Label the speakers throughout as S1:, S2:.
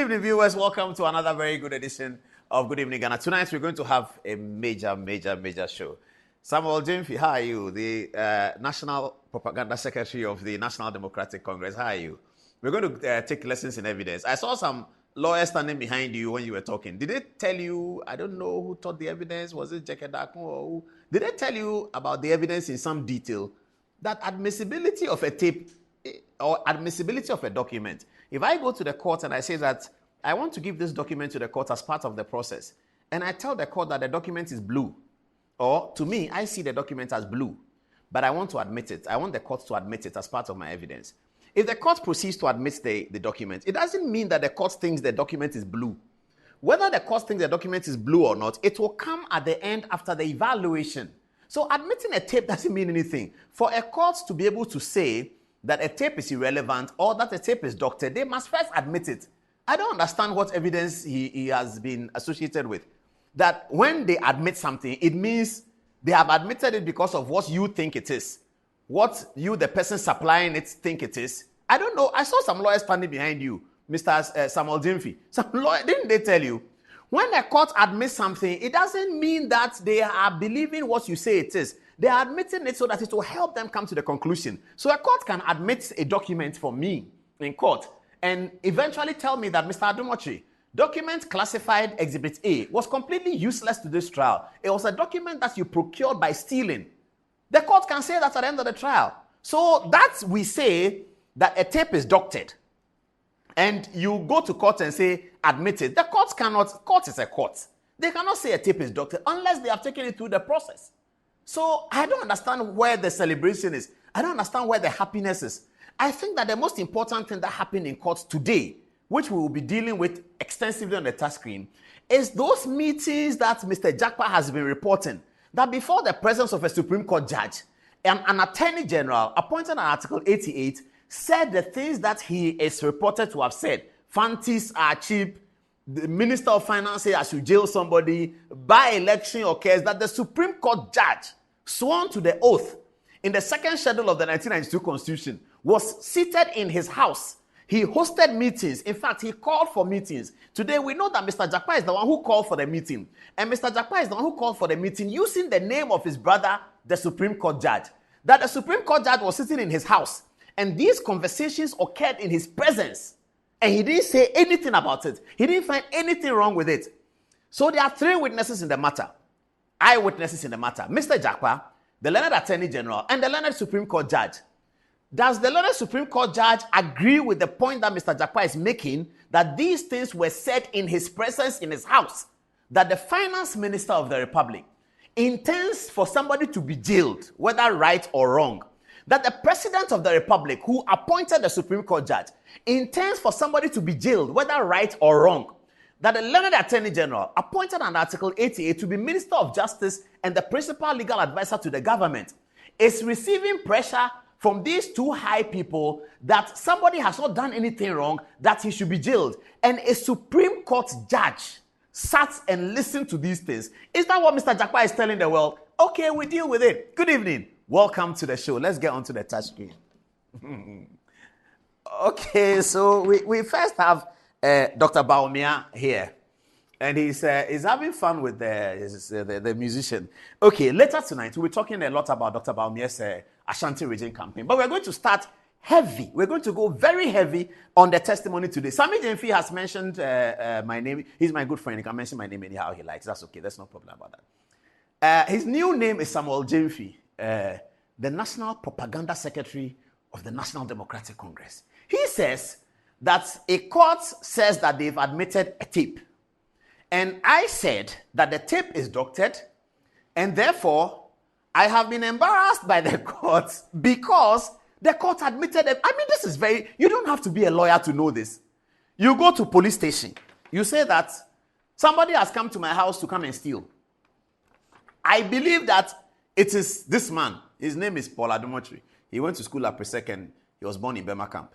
S1: evening, viewers. Welcome to another very good edition of Good Evening Ghana. Tonight, we're going to have a major show. Samuel Gyamfi, how are you? The National Propaganda Secretary of the National Democratic Congress. How are you? We're going to take lessons in evidence. I saw some lawyers standing behind you when you were talking. Did they tell you, I don't know who taught the evidence, was it Jekedakun or who? Did they tell you about the evidence in some detail? That admissibility of a tape or admissibility of a document. If I go to the court and I say that I want to give this document to the court as part of the process, and I tell the court that the document is blue, or to me, I see the document as blue, but I want to admit it. I want the court to admit it as part of my evidence. If the court proceeds to admit the document, it doesn't mean that the court thinks the document is blue. Whether the court thinks the document is blue or not, it will come at the end after the evaluation. So admitting a tape doesn't mean anything. For a court to be able to say that a tape is irrelevant or that a tape is doctored, they must first admit it. I don't understand what evidence he has been associated with. That when they admit something, it means they have admitted it because of what you think it is. What you, the person supplying it, think it is. I don't know. I saw some lawyers standing behind you, Mr. Samuel Gyamfi. Some lawyer, didn't they tell you? When a court admits something, it doesn't mean that they are believing what you say it is. They are admitting it so that it will help them come to the conclusion. So a court can admit a document for me in court and eventually tell me that, Mr. Adumochi, document classified Exhibit A was completely useless to this trial. It was a document that you procured by stealing. The court can say that at the end of the trial. So that we say that a tape is doctored. And you go to court and say, admit it. The court cannot, court is a court. They cannot say a tape is doctored unless they have taken it through the process. So I don't understand where the celebration is. I don't understand where the happiness is. I think that the most important thing that happened in court today, which we will be dealing with extensively on the touch screen, is those meetings that Mr. Jakpa has been reporting, that before the presence of a Supreme Court judge, an attorney general appointed on Article 88 said the things that he is reported to have said. Fancies are cheap. The Minister of Finance said I should jail somebody. By-election occurs, that the Supreme Court judge sworn to the oath in the second schedule of the 1992 Constitution was seated in his house. He hosted meetings. In fact, he called for meetings. Today, we know that Mr. Jakpa is the one who called for the meeting. And Mr. Jakpa is the one who called for the meeting using the name of his brother, the Supreme Court judge. That the Supreme Court judge was sitting in his house. And these conversations occurred in his presence. And he didn't say anything about it. He didn't find anything wrong with it. So there are three witnesses in the matter. Eyewitnesses in the matter. Mr. Jakpa, the learned Attorney General, and the learned Supreme Court judge. Does the learned Supreme Court judge agree with the point that Mr. Jakpa is making, that these things were said in his presence in his house? That the finance minister of the republic intends for somebody to be jailed, whether right or wrong. That the president of the republic, who appointed the Supreme Court judge, intends for somebody to be jailed, whether right or wrong. That the learned Attorney General, appointed under Article 88 to be Minister of Justice and the principal legal advisor to the government, is receiving pressure from these two high people that somebody has not done anything wrong, that he should be jailed. And a Supreme Court judge sat and listened to these things. Is that what Mr. Jakpa is telling the world? Okay, we deal with it. Good evening. Welcome to the show. Let's get on to the touch screen. Okay, so we first have Dr. Bawumia here. And he's having fun with the musician. Okay, later tonight, we'll be talking a lot about Dr. Bawumia's Ashanti Region campaign. But we're going to start heavy. We're going to go very heavy on the testimony today. Sammy Gyamfi has mentioned my name. He's my good friend. He can mention my name anyhow he likes. That's okay. There's no problem about that. His new name is Samuel Gyamfi, the National Propaganda Secretary of the National Democratic Congress. He says that a court says that they've admitted a tape. And I said that the tape is doctored, and therefore I have been embarrassed by the court because the court admitted it. I mean, this is you don't have to be a lawyer to know this. You go to police station. You say that somebody has come to my house to come and steal. I believe that it is this man. His name is Paul Adumochi. He went to school at Presec and he was born in Bema Camp.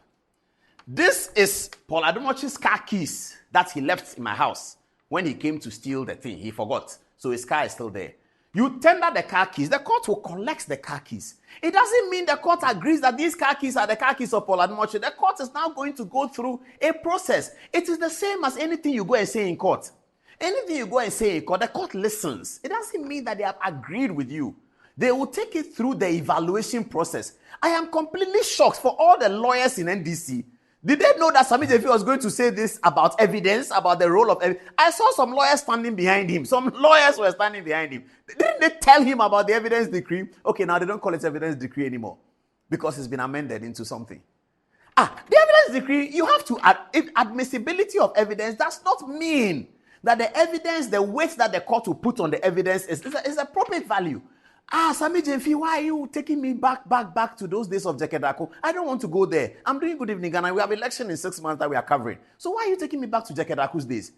S1: This is Paul Adumochi's car keys that he left in my house when he came to steal the thing. He forgot. So his car is still there. You tender the car keys, the court will collect the car keys. It doesn't mean the court agrees that these car keys are the car keys of Paul Adomotri. The court is now going to go through a process. It is the same as anything you go and say in court. Anything you go and say in court, the court listens. It doesn't mean that they have agreed with you. They will take it through the evaluation process. I am completely shocked for all the lawyers in NDC. Did they know that Sammy Gyamfi was going to say this about evidence, about the role of evidence? I saw some lawyers standing behind him. Some lawyers were standing behind him. Didn't they tell him about the evidence decree? Okay, now they don't call it evidence decree anymore because it's been amended into something. The evidence decree, you have to, admissibility of evidence does not mean that the evidence, the weight that the court will put on the evidence is appropriate value. Sammy Gyamfi, why are you taking me back to those days of Jekedako? I don't want to go there. I'm doing Good Evening Ghana. We have election in 6 months that we are covering. So why are you taking me back to Jekedako's days?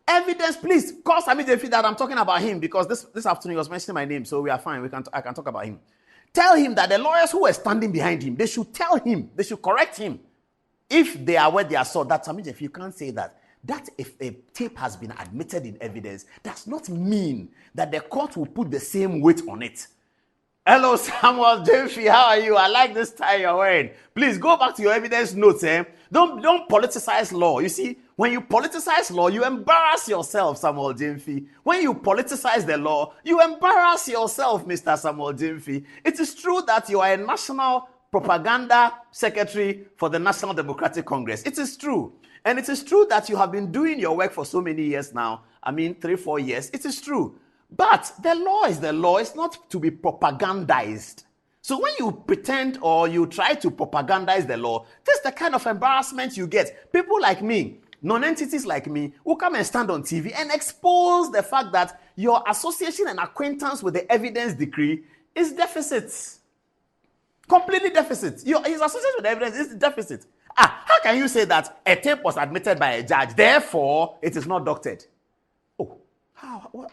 S1: Evidence, please, call Sammy Gyamfi that I'm talking about him because this afternoon he was mentioning my name, so we are fine. I can talk about him. Tell him that the lawyers who were standing behind him, they should tell him, they should correct him. If they are where they are saw, that Sammy Gyamfi, you can't say that. That if a tape has been admitted in evidence does not mean that the court will put the same weight on it. Hello, Samuel Gyamfi, how are you? I like this tie you're wearing. Please go back to your evidence notes. Don't politicize law. You see, when you politicize law, you embarrass yourself, Samuel Gyamfi. When you politicize the law, you embarrass yourself, Mr. Samuel Gyamfi. It is true that you are a national propaganda secretary for the National Democratic Congress. It is true. And it is true that you have been doing your work for so many years now. 3-4 years. It is true. But the law is the law. It's not to be propagandized. So when you pretend or you try to propagandize the law, this is the kind of embarrassment you get. People like me, non-entities like me, will come and stand on TV and expose the fact that your association and acquaintance with the evidence decree is deficit. Completely deficit. His association with the evidence is deficit. How can you say that a tape was admitted by a judge, therefore it is not doctored? Oh, how? Well,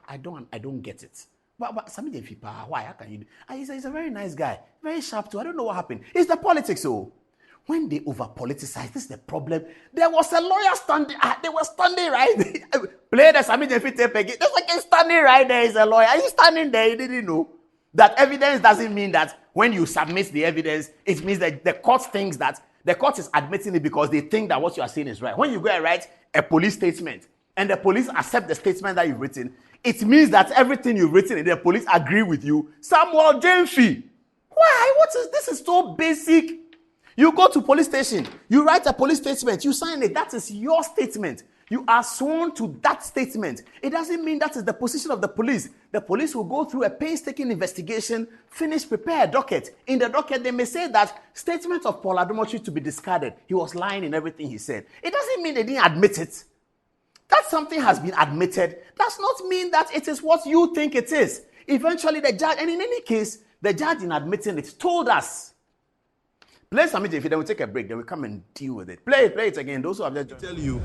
S1: I don't get it. But Sammy Gyamfi, why? How can you? He's a very nice guy, very sharp too. I don't know what happened. It's the politics, so when they over politicize, this is the problem. There was a lawyer standing. They were standing right there. Play the Sammy Gyamfi tape again. There's like a standing right there is a lawyer. Are you standing there? You didn't know that evidence doesn't mean that. When you submit the evidence, it means that the court thinks that the court is admitting it because they think that what you are saying is right. When you go and write a police statement and the police accept the statement that you've written, it means that everything you've written and the police agree with you. Samuel Gyamfi, why? This is so basic. You go to police station, you write a police statement, you sign it. That is your statement. You are sworn to that statement. It doesn't mean that is the position of the police. The police will go through a painstaking investigation, prepare a docket. In the docket, they may say that statement of Paul Adomotri to be discarded. He was lying in everything he said. It doesn't mean they didn't admit it. That something has been admitted does not mean that it is what you think it is. Eventually, the judge, and in any case, the judge in admitting it told us. Play Sammy Gyamfi, then we'll take a break, then we'll come and deal with it. Play it again. Those who have just
S2: tell you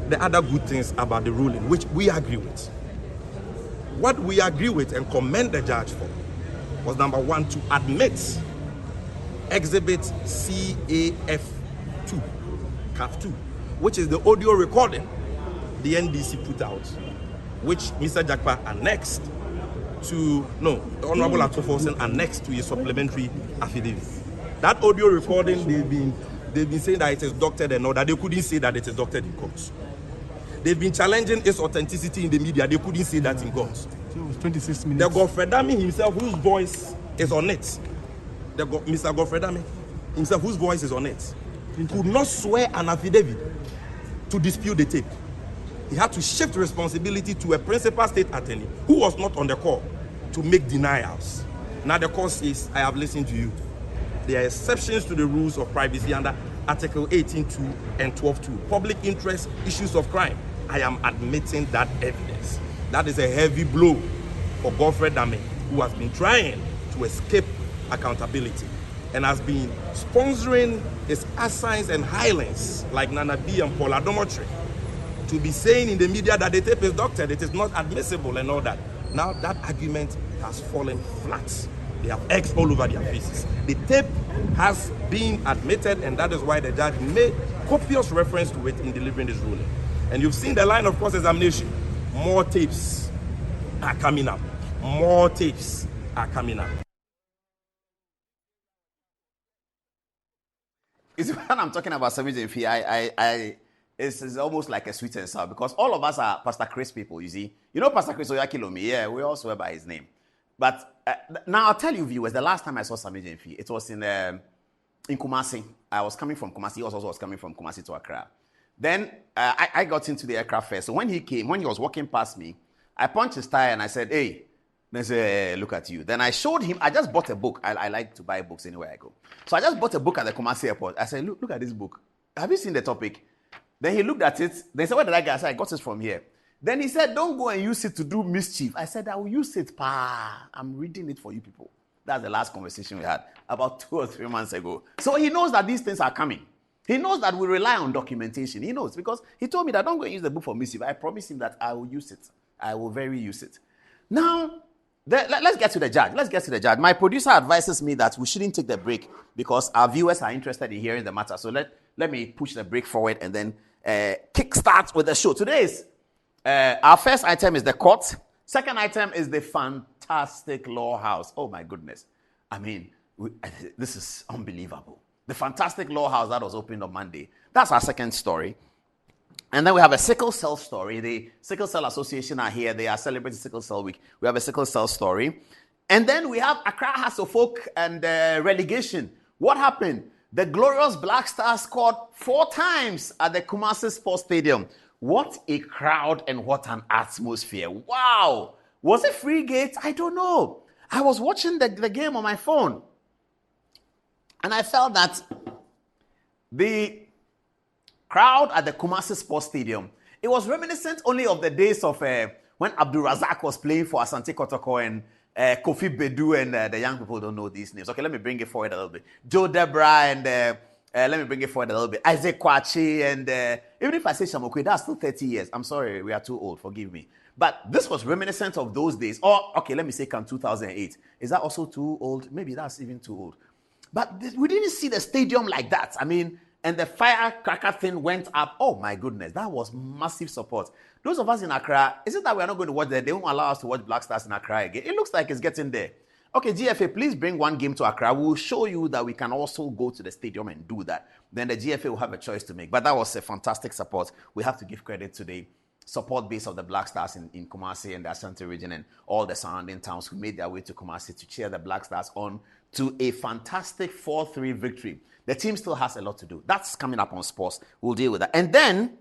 S2: the other good things about the ruling, which we agree with. What we agree with and commend the judge for was number one, to admit Exhibit CAF2, CAF2, which is the audio recording the NDC put out, which Mr. Jakpa annexed to, the Honorable Atoforsen annexed to a supplementary affidavit. That audio recording, they've been saying that it is doctored and all that. They couldn't say that it is doctored in court. They've been challenging its authenticity in the media. They couldn't say that in court.
S3: So it was 26 minutes.
S2: The Godfred Dami himself, whose voice is on it, Mr. Godfred Dami himself, whose voice is on it, could not swear an affidavit to dispute the tape. He had to shift responsibility to a principal state attorney who was not on the call to make denials. Now the court says, I have listened to you. There are exceptions to the rules of privacy under Article 18.2 and 12.2. Public interest, issues of crime. I am admitting that evidence. That is a heavy blow for Godfred Dami, who has been trying to escape accountability and has been sponsoring his assigns and highlands like Nana B and Paul Adomotri to be saying in the media that the tape is doctored, it is not admissible and all that. Now that argument has fallen flat. They have eggs all over their faces. The tape has been admitted, and that is why the judge made copious reference to it in delivering this ruling. And you've seen the line of cross-examination. More tapes. are coming up. More tapes are coming up.
S1: It's when I'm talking about Sami Gyamfi, it's almost like a sweet and sour because all of us are Pastor Chris people, you see. You know Pastor Chris Oyakhilome? Yeah, we all swear by his name. But now I'll tell you, viewers, the last time I saw Sami Gyamfi, it was in Kumasi. I was coming from Kumasi. He also was coming from Kumasi to Accra. Then I got into the aircraft first. So when he was walking past me, I punched his tire and I said, hey, let's look at you. Then I showed him, I just bought a book. I like to buy books anywhere I go. So I just bought a book at the Kumasi airport. I said, look at this book. Have you seen the topic? Then he looked at it. They said, where did I get? I said, I got it from here. Then he said, don't go and use it to do mischief. I said, I will use it, pa. I'm reading it for you people. That's the last conversation we had about 2 or 3 months ago. So he knows that these things are coming. He knows that we rely on documentation. He knows because he told me that don't go and use the book for mischief. I promised him that I will use it. I will very use it. Now, let's get to the judge. Let's get to the judge. My producer advises me that we shouldn't take the break because our viewers are interested in hearing the matter. So let me push the break forward and then kickstart with the show. Today's our first item is the court. Second item is the fantastic law house. Oh my goodness. I mean, this is unbelievable. The fantastic law house that was opened on Monday. That's our second story. And then we have a sickle cell story. The Sickle Cell Association are here. They are celebrating Sickle Cell Week. We have a sickle cell story. And then we have Accra Hearts of Oak and relegation. What happened? The glorious Black Stars scored 4 times at the Kumasi Sports Stadium. What a crowd and what an atmosphere. Wow. Was it free gate? I don't know. I was watching the game on my phone. And I felt that the crowd at the Kumasi Sports Stadium, it was reminiscent only of the days of when Abdul Razak was playing for Asante Kotoko and Kofi Bedu and the young people don't know these names. Okay, let me bring it forward a little bit. Joe Debra and let me bring it forward a little bit. Isaac Kwachi and even if I say Shamokwe, that's still 30 years. I'm sorry, we are too old. Forgive me. But this was reminiscent of those days. Or, okay, let me say 2008. Is that also too old? Maybe that's even too old. But we didn't see the stadium like that. I mean, and the firecracker thing went up. Oh, my goodness. That was massive support. Those of us in Accra, is it that we are not going to watch there? They won't allow us to watch Black Stars in Accra again. It looks like it's getting there. Okay, GFA, please bring one game to Accra. We'll show you that we can also go to the stadium and do that. Then the GFA will have a choice to make. But that was a fantastic support. We have to give credit to the support base of the Black Stars in Kumasi and the Ashanti region and all the surrounding towns who made their way to Kumasi to cheer the Black Stars on to a fantastic 4-3 victory. The team still has a lot to do. That's coming up on sports. We'll deal with that. And then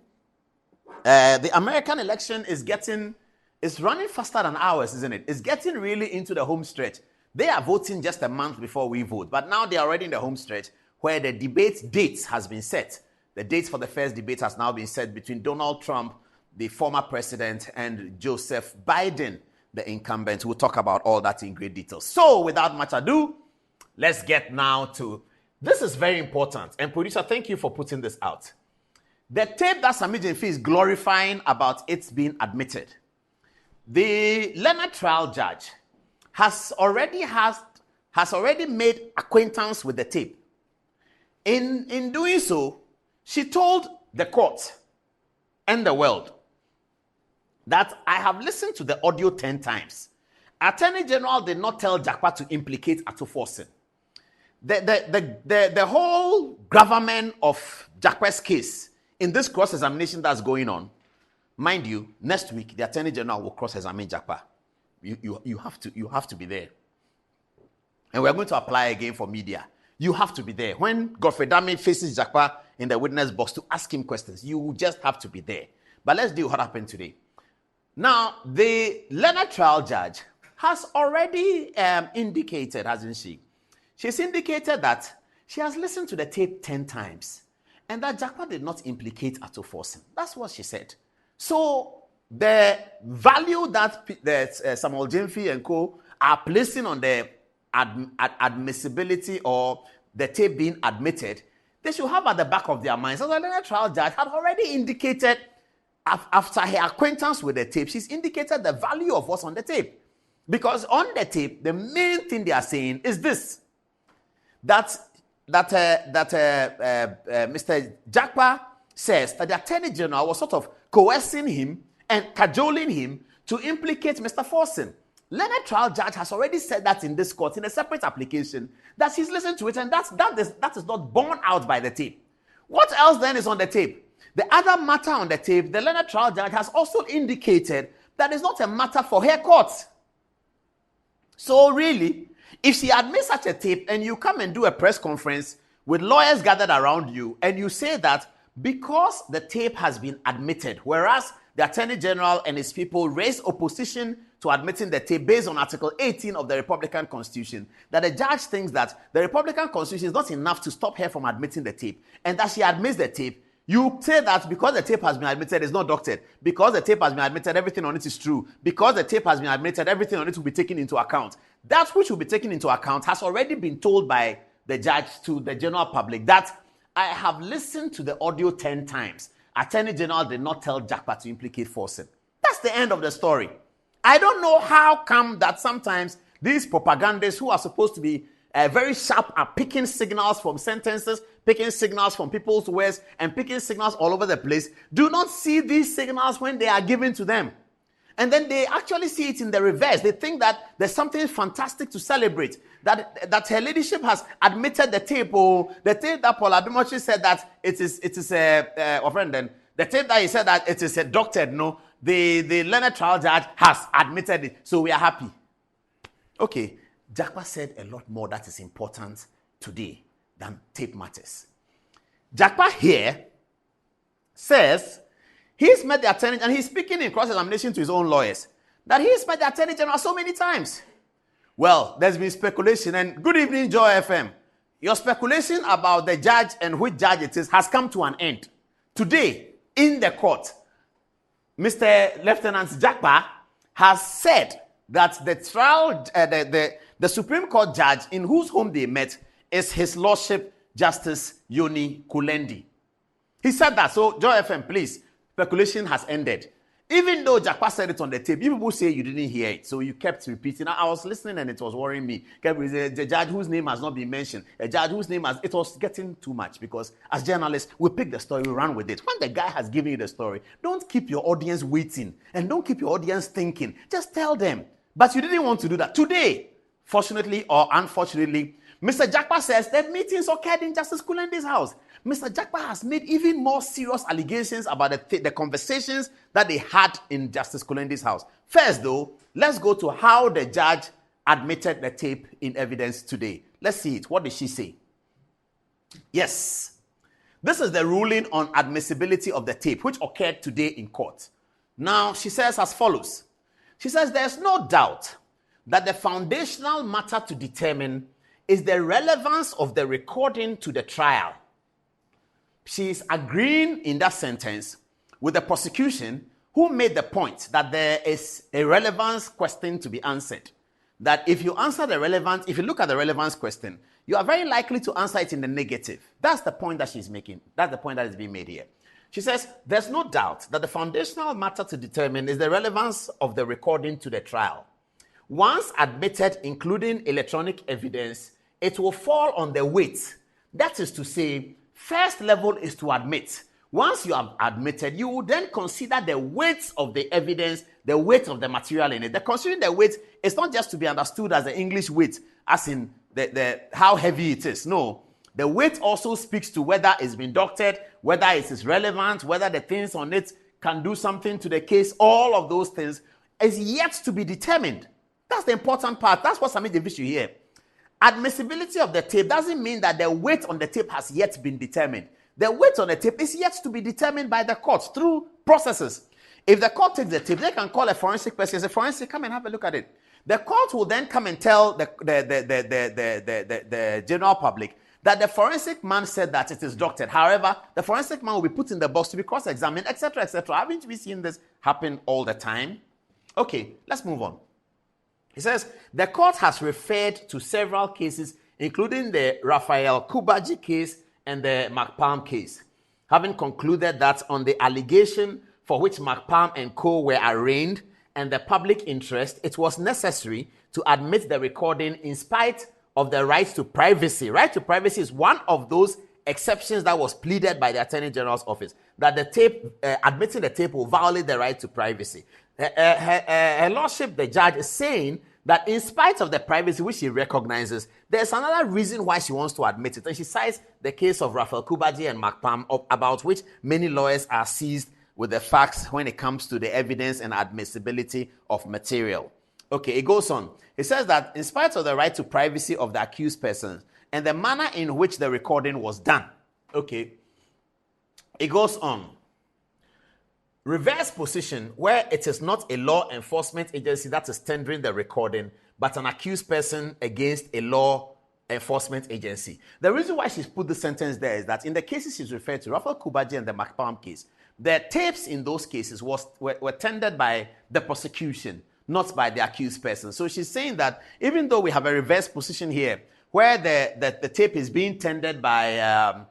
S1: the American election is running faster than ours, isn't it? It's getting really into the home stretch. They are voting just a month before we vote, but now they are already in the home stretch where the debate date has been set. The date for the first debate has now been set between Donald Trump, the former president, and Joseph Biden, the incumbent. We'll talk about all that in great detail. So without much ado, let's get now to, this is very important. And producer, thank you for putting this out. The tape that Sami Gyamfi is glorifying about it being admitted. The Leonard trial judge has already made acquaintance with the tape. In doing so, she told the court and the world that I have listened to the audio 10 times. Attorney General did not tell Jakpa to implicate Ato Forson. The whole gravamen of Jakpa's case in this cross-examination that's going on, mind you, next week the Attorney General will cross-examine Jakpa. You have to be there. And we're going to apply again for media. You have to be there. When Godfrey Dame faces Jakpa in the witness box to ask him questions, you just have to be there. But let's deal with what happened today. Now, the Leonard trial judge has already indicated, hasn't she? She's indicated that she has listened to the tape 10 times and that Jakpa did not implicate Ato Forson. That's what she said. So the value that Samuel Gyamfi and co are placing on the admissibility or the tape being admitted, they should have at the back of their minds. So the Leonard trial judge had already indicated, after her acquaintance with the tape, she's indicated the value of what's on the tape. Because on the tape, the main thing they are saying is this, that Mr. Jakpa says that the Attorney General was sort of coercing him and cajoling him to implicate Mr. Forson. Learned trial judge has already said that in this court in a separate application that he's listened to it, and that is not borne out by the tape. What else then is on the tape? The other matter on the tape, the learned trial judge has also indicated that it's not a matter for her court. So really, if she admits such a tape and you come and do a press conference with lawyers gathered around you and you say that because the tape has been admitted, whereas the Attorney General and his people raised opposition to admitting the tape based on Article 18 of the Republican Constitution, that the judge thinks that the Republican Constitution is not enough to stop her from admitting the tape, and that she admits the tape, you say that because the tape has been admitted, it's not doctored. Because the tape has been admitted, everything on it is true. Because the tape has been admitted, everything on it will be taken into account. That which will be taken into account has already been told by the judge to the general public. That I have listened to the audio 10 times. Attorney General did not tell Jakpa to implicate Forson. That's the end of the story. I don't know how come that sometimes these propagandists who are supposed to be very sharp at picking signals from sentences, picking signals from people's words, and picking signals all over the place, do not see these signals when they are given to them. And then they actually see it in the reverse. They think that there's something fantastic to celebrate, that her leadership has admitted the tape, or the tape that Paul Adumochi said that it is the tape that he said that it is a doctored, no, the learned trial judge has admitted it, so we are happy. Okay, Jakpa said a lot more that is important today than tape matters. Jakpa here says he's met the attorney, and he's speaking in cross-examination to his own lawyers, that he's met the Attorney General so many times. Well, there's been speculation, and good evening, Joy FM. Your speculation about the judge and which judge it is has come to an end. Today, in the court, Mr. Lieutenant Jakpa has said that the trial, the Supreme Court judge in whose home they met is His Lordship Justice Yoni Kulendi. He said that. So, Joy FM, please, speculation has ended. Even though Jakpa said it on the tape, you people say you didn't hear it, so you kept repeating. I was listening and it was worrying me. The judge whose name has not been mentioned, a judge whose name has, it was getting too much, because as journalists, we pick the story, we run with it. When the guy has given you the story, don't keep your audience waiting and don't keep your audience thinking. Just tell them. But you didn't want to do that. Today, fortunately or unfortunately, Mr. Jakpa says that meetings occurred in Justice Kulendi's house. Mr. Jakpa has made even more serious allegations about the conversations that they had in Justice Kulendi's house. First, though, let's go to how the judge admitted the tape in evidence today. Let's see it. What did she say? Yes. This is the ruling on admissibility of the tape, which occurred today in court. Now, she says as follows. She says there's no doubt that the foundational matter to determine is the relevance of the recording to the trial. She is agreeing in that sentence with the prosecution, who made the point that there is a relevance question to be answered. That if you look at the relevance question, you are very likely to answer it in the negative. That's the point that she's making. That's the point that is being made here. She says, there's no doubt that the foundational matter to determine is the relevance of the recording to the trial. Once admitted, including electronic evidence, it will fall on the weight. That is to say, first level is to admit. Once you have admitted, you will then consider the weight of the evidence, the weight of the material in it. The considering the weight is not just to be understood as the English weight, as in the how heavy it is. No. The weight also speaks to whether it's been doctored, whether it is relevant, whether the things on it can do something to the case. All of those things is yet to be determined. That's the important part. That's what Sami Devishu here. Admissibility of the tape doesn't mean that the weight on the tape has yet been determined. The weight on the tape is yet to be determined by the court through processes. If the court takes the tape, they can call a forensic person. Say, forensic, come and have a look at it. The court will then come and tell the general public that the forensic man said that it is doctored. However, the forensic man will be put in the box to be cross-examined, etc., etc. Haven't we seen this happen all the time? Okay, let's move on. He says, the court has referred to several cases, including the Raphael Kubaji case and the McPalm case, having concluded that on the allegation for which McPalm and co. were arraigned and the public interest, it was necessary to admit the recording in spite of the right to privacy. Right to privacy is one of those exceptions that was pleaded by the Attorney General's office, that the tape, admitting the tape will violate the right to privacy. Her Lordship, the judge, is saying that in spite of the privacy which she recognizes, there's another reason why she wants to admit it. And she cites the case of Raphael Kubaji and Mark Palm, about which many lawyers are seized with the facts when it comes to the evidence and admissibility of material. Okay, it goes on. It says that in spite of the right to privacy of the accused person and the manner in which the recording was done. Okay, it goes on. Reverse position, where it is not a law enforcement agency that is tendering the recording, but an accused person against a law enforcement agency. The reason why she's put the sentence there is that in the cases she's referred to, Raphael Kubaji and the Mark Palm case, the tapes in those cases were tendered by the prosecution, not by the accused person. So she's saying that even though we have a reverse position here, where the tape is being tendered by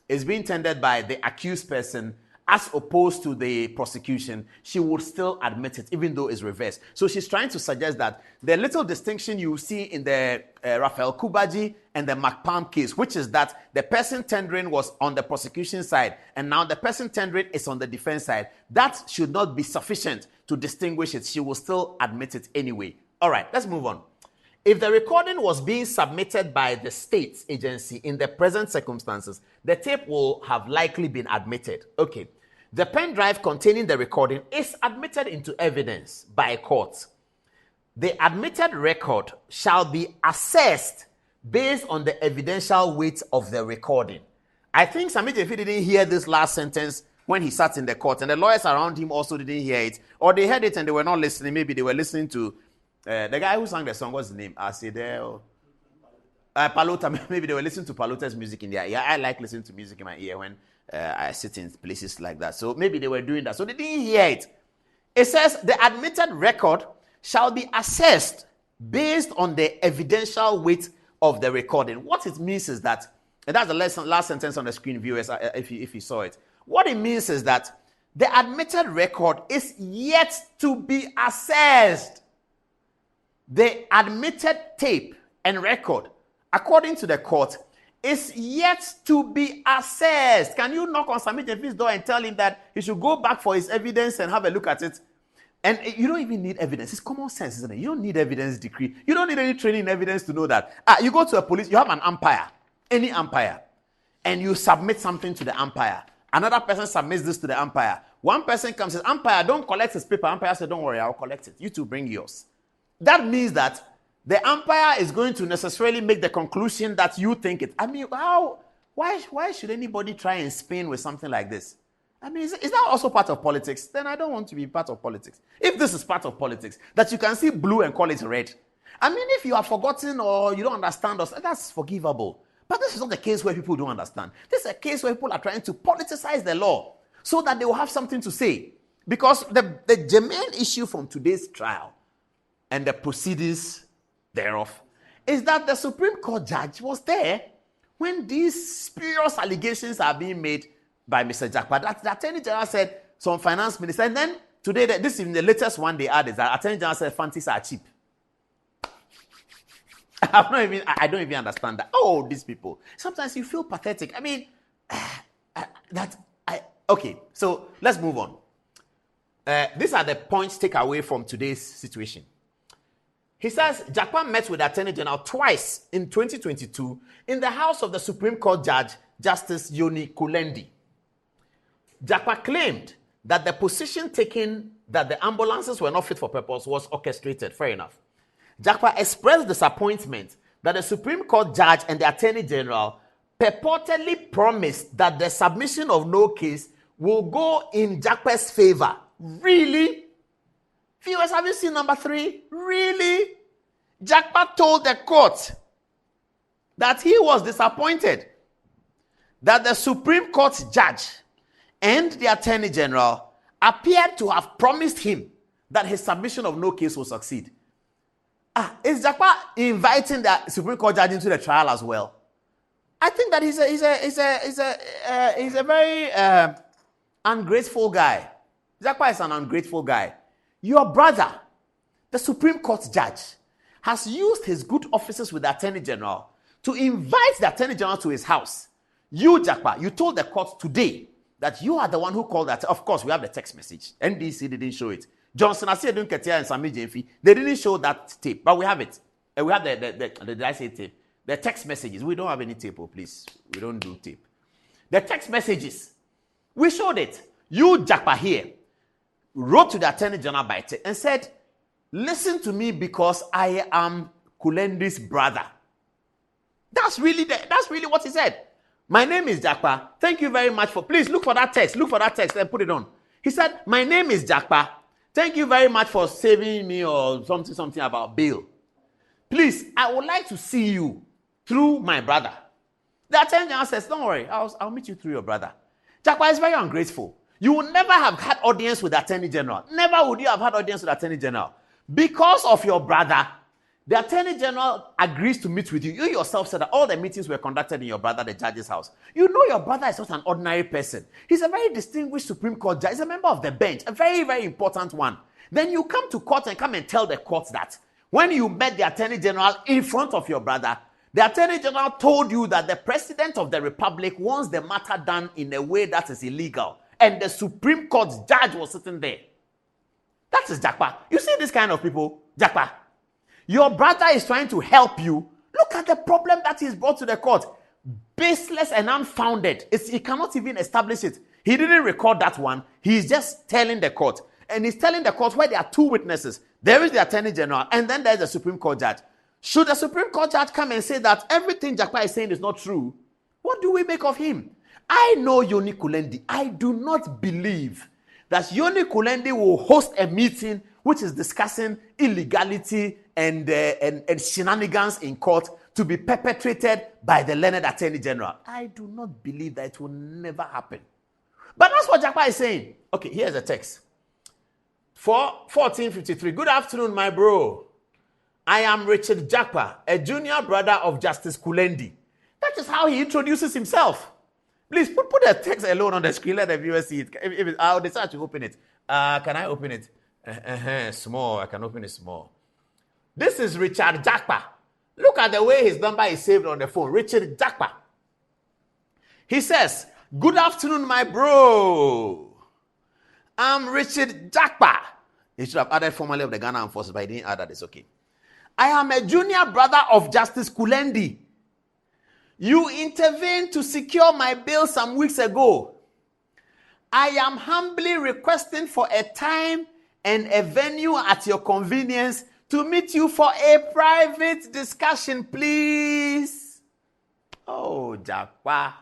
S1: the accused person, as opposed to the prosecution, she would still admit it, even though it's reversed. So she's trying to suggest that the little distinction you see in the Raphael Kubaji and the Mark Palm case, which is that the person tendering was on the prosecution side, and now the person tendering is on the defense side, that should not be sufficient to distinguish it. She will still admit it anyway. All right, let's move on. If the recording was being submitted by the state agency in the present circumstances, the tape will have likely been admitted. Okay. The pen drive containing the recording is admitted into evidence by a court. The admitted record shall be assessed based on the evidential weight of the recording. I think Sammy Jefi didn't hear this last sentence when he sat in the court, and the lawyers around him also didn't hear it, or they heard it and they were not listening. Maybe they were listening to the guy who sang the song. What's his name? Asidel. Palota. Maybe they were listening to Palota's music in their ear. I like listening to music in my ear when I sit in places like that. So maybe they were doing that. So they didn't hear it. It says the admitted record shall be assessed based on the evidential weight of the recording. What it means is that, and that's the last sentence on the screen, viewers, if you saw it. What it means is that the admitted record is yet to be assessed. The admitted tape and record, according to the court, is yet to be assessed. Can you knock on Sammy Jefi's door and tell him that he should go back for his evidence and have a look at it? And you don't even need evidence. It's common sense, isn't it? You don't need evidence decree. You don't need any training in evidence to know that. You go to a police, you have an umpire, any umpire, and you submit something to the umpire. Another person submits this to the umpire. One person comes and says, umpire, don't collect his paper. Umpire says, don't worry, I'll collect it. You two bring yours. That means that the umpire is going to necessarily make the conclusion that you think it. I mean, why should anybody try and spin with something like this? I mean, is that also part of politics? Then I don't want to be part of politics. If this is part of politics, that you can see blue and call it red. I mean, if you have forgotten or you don't understand us, that's forgivable. But this is not the case where people don't understand. This is a case where people are trying to politicize the law so that they will have something to say. Because the germane issue from today's trial and the proceedings thereof is that the Supreme Court judge was there when these spurious allegations are being made by Mr. Jakpa. That the Attorney General said some finance minister, and then today, this is the latest one they added, that Attorney General said fancies are cheap. I don't even understand that. Oh, these people. Sometimes you feel pathetic. I mean, okay, so let's move on. These are the points take away from today's situation. He says Jakpa met with the Attorney General twice in 2022 in the house of the Supreme Court Judge, Justice Yoni Kulendi. Jakpa claimed that the position taken that the ambulances were not fit for purpose was orchestrated. Fair enough. Jakpa expressed disappointment that the Supreme Court Judge and the Attorney General purportedly promised that the submission of no case will go in Jakpa's favor. Really? Viewers, have you seen number 3? Really? Jakpa told the court that he was disappointed that the Supreme Court judge and the Attorney General appeared to have promised him that his submission of no case will succeed. Is Jakpa inviting the Supreme Court judge into the trial as well? I think that he's a very ungrateful guy. Jakpa is an ungrateful guy. Your brother, the Supreme Court judge, has used his good offices with the Attorney General to invite the Attorney General to his house. You, Jakpa, you told the court today that you are the one who called that. Of course, we have the text message. NDC didn't show it. Johnson Asiedu Nketia and Sammy Jemfi, they didn't show that tape, but we have it. We have the did I say tape? The text messages. We don't have any tape, oh, please. We don't do tape. The text messages. We showed it. You, Japa here, wrote to the Attorney General by text and said, listen to me because I am Kulendi's brother. That's really what he said. My name is Jakpa. Thank you very much for, please look for that text. Look for that text and put it on. He said, my name is Jakpa. Thank you very much for saving me or something about bail. Please, I would like to see you through my brother. The Attorney General says, don't worry, I'll meet you through your brother. Jakpa is very ungrateful. You would never have had audience with the Attorney General. Never would you have had audience with the Attorney General. Because of your brother, the Attorney General agrees to meet with you. You yourself said that all the meetings were conducted in your brother, the judge's house. You know your brother is not an ordinary person. He's a very distinguished Supreme Court judge. He's a member of the bench, a very, very important one. Then you come to court and come and tell the court that when you met the Attorney General in front of your brother, the Attorney General told you that the President of the Republic wants the matter done in a way that is illegal. And the Supreme Court judge was sitting there. That is Jakpa. You see this kind of people, Jakpa. Your brother is trying to help you. Look at the problem that he's brought to the court. Baseless and unfounded. He cannot even establish it. He didn't record that one. He's just telling the court. And he's telling the court where there are two witnesses. There is the Attorney General and then there's the Supreme Court judge. Should the Supreme Court judge come and say that everything Jakpa is saying is not true, what do we make of him? I know Yoni Kulendi. I do not believe that Yoni Kulendi will host a meeting which is discussing illegality and shenanigans in court to be perpetrated by the learned Attorney General. I do not believe that it will never happen. But that's what Jakpa is saying. Okay, here's a text. 1453. Good afternoon, my bro. I am Richard Jakpa, a junior brother of Justice Kulendi. That is how he introduces himself. Please put the text alone on the screen. Let the viewers see it. I'll decide to open it. Can I open it? Small. I can open it small. This is Richard Jakpa. Look at the way his number is saved on the phone. Richard Jakpa. He says, good afternoon, my bro. I'm Richard Jakpa. He should have added formally of the Ghana Armed Forces, but he didn't add that. It's okay. I am a junior brother of Justice Kulendi. You intervened to secure my bail some weeks ago. I am humbly requesting for a time and a venue at your convenience to meet you for a private discussion, please. Oh, Jakpa.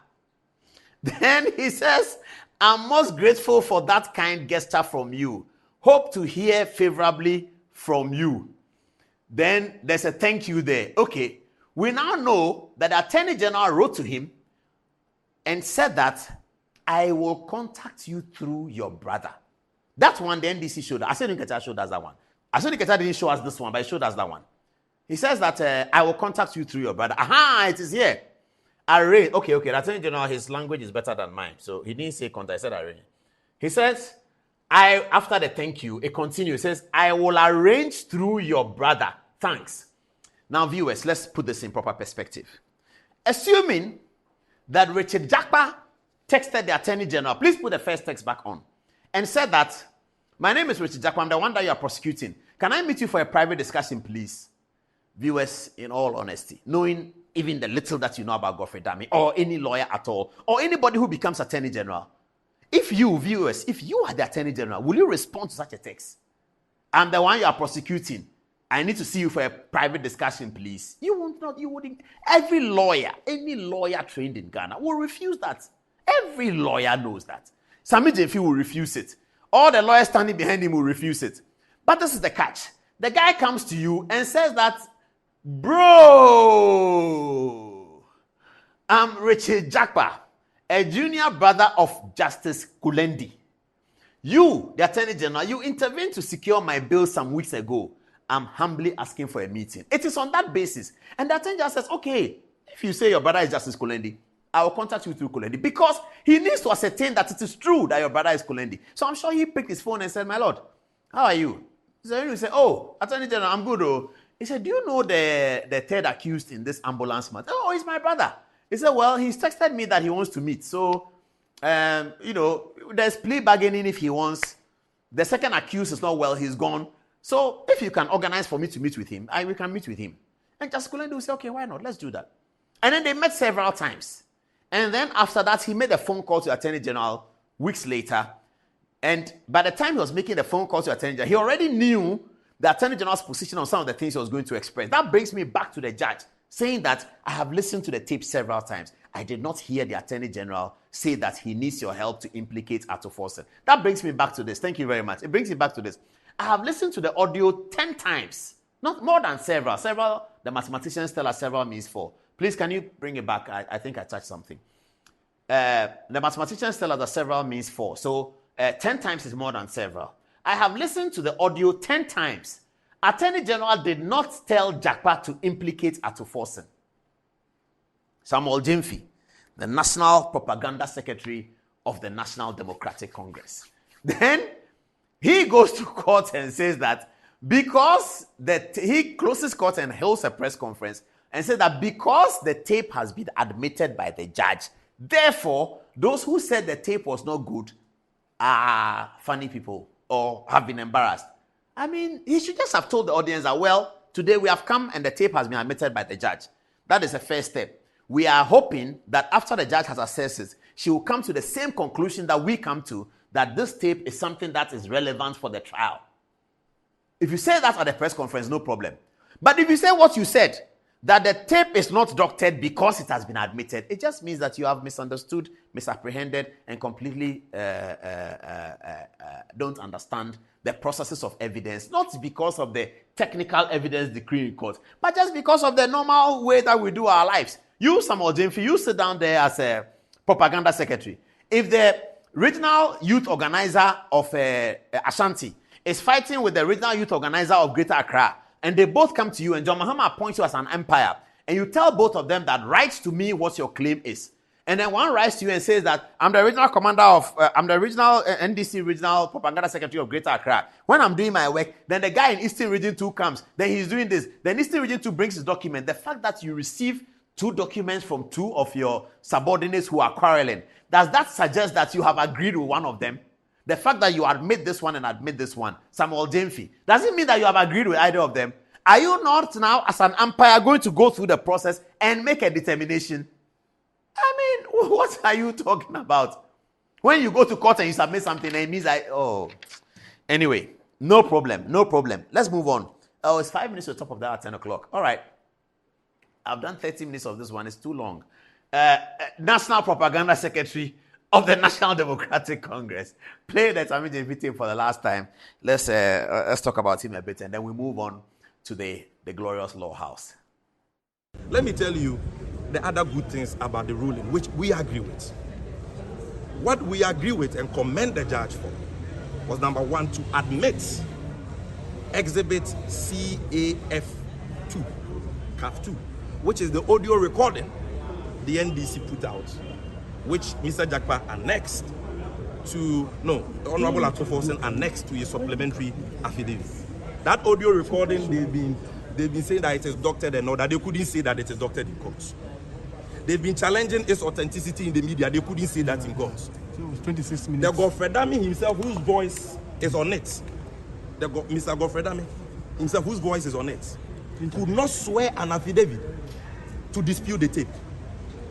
S1: Then he says, I'm most grateful for that kind gesture from you. Hope to hear favorably from you. Then there's a thank you there. Okay. We now know that the Attorney General wrote to him and said that I will contact you through your brother. That one the NDC showed. Asiedu Nketia showed us that one. Asiedu Nketia didn't show us this one, but he showed us that one. He says that I will contact you through your brother. Aha, it is here. Arrange. Okay. The Attorney General, his language is better than mine. So he didn't say contact, he said arrange. He says, after the thank you, it continues. It says, I will arrange through your brother. Thanks. Now, viewers, let's put this in proper perspective. Assuming that Richard Jakpa texted the Attorney General, please put the first text back on, and said that, my name is Richard Jakpa, I'm the one that you are prosecuting. Can I meet you for a private discussion, please? Viewers, in all honesty, knowing even the little that you know about Godfrey Dame, or any lawyer at all, or anybody who becomes Attorney General, if you, viewers, if you are the Attorney General, will you respond to such a text? I'm the one you are prosecuting. I need to see you for a private discussion, please. You won't not, you wouldn't. Every lawyer, any lawyer trained in Ghana will refuse that. Every lawyer knows that. Sammy Jemfi will refuse it. All the lawyers standing behind him will refuse it. But this is the catch. The guy comes to you and says that, bro, I'm Richard Jakpa, a junior brother of Justice Kulendi. You, the Attorney General, you intervened to secure my bail some weeks ago. I'm humbly asking for a meeting. It is on that basis. And the Attorney General says, okay, if you say your brother is Justice Kulendi, I will contact you through Kulendi. Because he needs to ascertain that it is true that your brother is Kulendi. So I'm sure he picked his phone and said, my lord, how are you? So he said, oh, Attorney General, I'm good. Oh. He said, do you know the third accused in this ambulance matter? Oh, he's my brother. He said, well, he's texted me that he wants to meet. So, there's plea bargaining if he wants The second accused is not well, he's gone. So if you can organize for me to meet with him, we can meet with him. And Justice Kulendu will say, okay, why not? Let's do that. And then they met several times. And then after that, he made a phone call to the Attorney General weeks later. And by the time he was making the phone call to the Attorney General, he already knew the Attorney General's position on some of the things he was going to express. That brings me back to the judge, saying that I have listened to the tape several times. I did not hear the Attorney General say that he needs your help to implicate Ato Forson. That brings me back to this. Thank you very much. It brings me back to this. I have listened to the audio 10 times, not more than several. Several, the mathematicians tell us several means 4. Please, can you bring it back? I think I touched something. The mathematicians tell us that several means 4. So 10 times is more than several. I have listened to the audio 10 times. Attorney General did not tell Jakpa to implicate Ato Forson. Samuel Gyamfi, the National Propaganda Secretary of the National Democratic Congress. Then he goes to court and says that because he closes court and holds a press conference and says that because the tape has been admitted by the judge, therefore, those who said the tape was not good are funny people or have been embarrassed. I mean, he should just have told the audience that, well, today we have come and the tape has been admitted by the judge. That is a first step. We are hoping that after the judge has assessed it, she will come to the same conclusion that we come to, that this tape is something that is relevant for the trial. If you say that at the press conference, no problem. But if you say what you said, that the tape is not doctored because it has been admitted, it just means that you have misunderstood, misapprehended, and completely don't understand the processes of evidence, not because of the technical evidence decree in court, but just because of the normal way that we do our lives. You, Samuel Gyamfi, you sit down there as a propaganda secretary. If the regional youth organizer of Ashanti is fighting with the regional youth organizer of Greater Accra, and they both come to you, and John Mahama appoints you as an umpire, and you tell both of them that write to me what your claim is. And then one writes to you and says that I'm the regional commander of, I'm the regional NDC regional propaganda secretary of Greater Accra. When I'm doing my work, then the guy in Eastern Region 2 comes, then he's doing this. Then Eastern Region 2 brings his document. The fact that you receive 2 documents from 2 of your subordinates who are quarreling, does that suggest that you have agreed with one of them? The fact that you admit this one and admit this one, Samuel Gyamfi, does it mean that you have agreed with either of them? Are you not now, as an umpire, going to go through the process and make a determination? I mean, what are you talking about? When you go to court and you submit something, it means that, oh. Anyway, no problem, no problem. Let's move on. Oh, it's 5 minutes to the top of that at 10 o'clock. All right. I've done 30 minutes of this one. It's too long. National Propaganda Secretary of the National Democratic Congress. Play that Sammy Gyamfi for the last time. Let's talk about him a bit, and then we move on to the glorious law house.
S2: Let me tell you the other good things about the ruling, which we agree with. What we agree with and commend the judge for was, number 1, to admit Exhibit CAF2, CAF2, which is the audio recording the NDC put out, which Mr. Jakpa annexed to, the Honorable Ato Forson annexed to a supplementary affidavit. That audio recording, they've been saying that it is doctored and all that. They couldn't say that it is doctored in court. They've been challenging its authenticity in the media. They couldn't say that in court.
S3: So it was 26 minutes.
S2: The Godfred Dami himself, whose voice is on it, Mr. Godfred Dami himself, whose voice is on it, could not swear an affidavit to dispute the tape.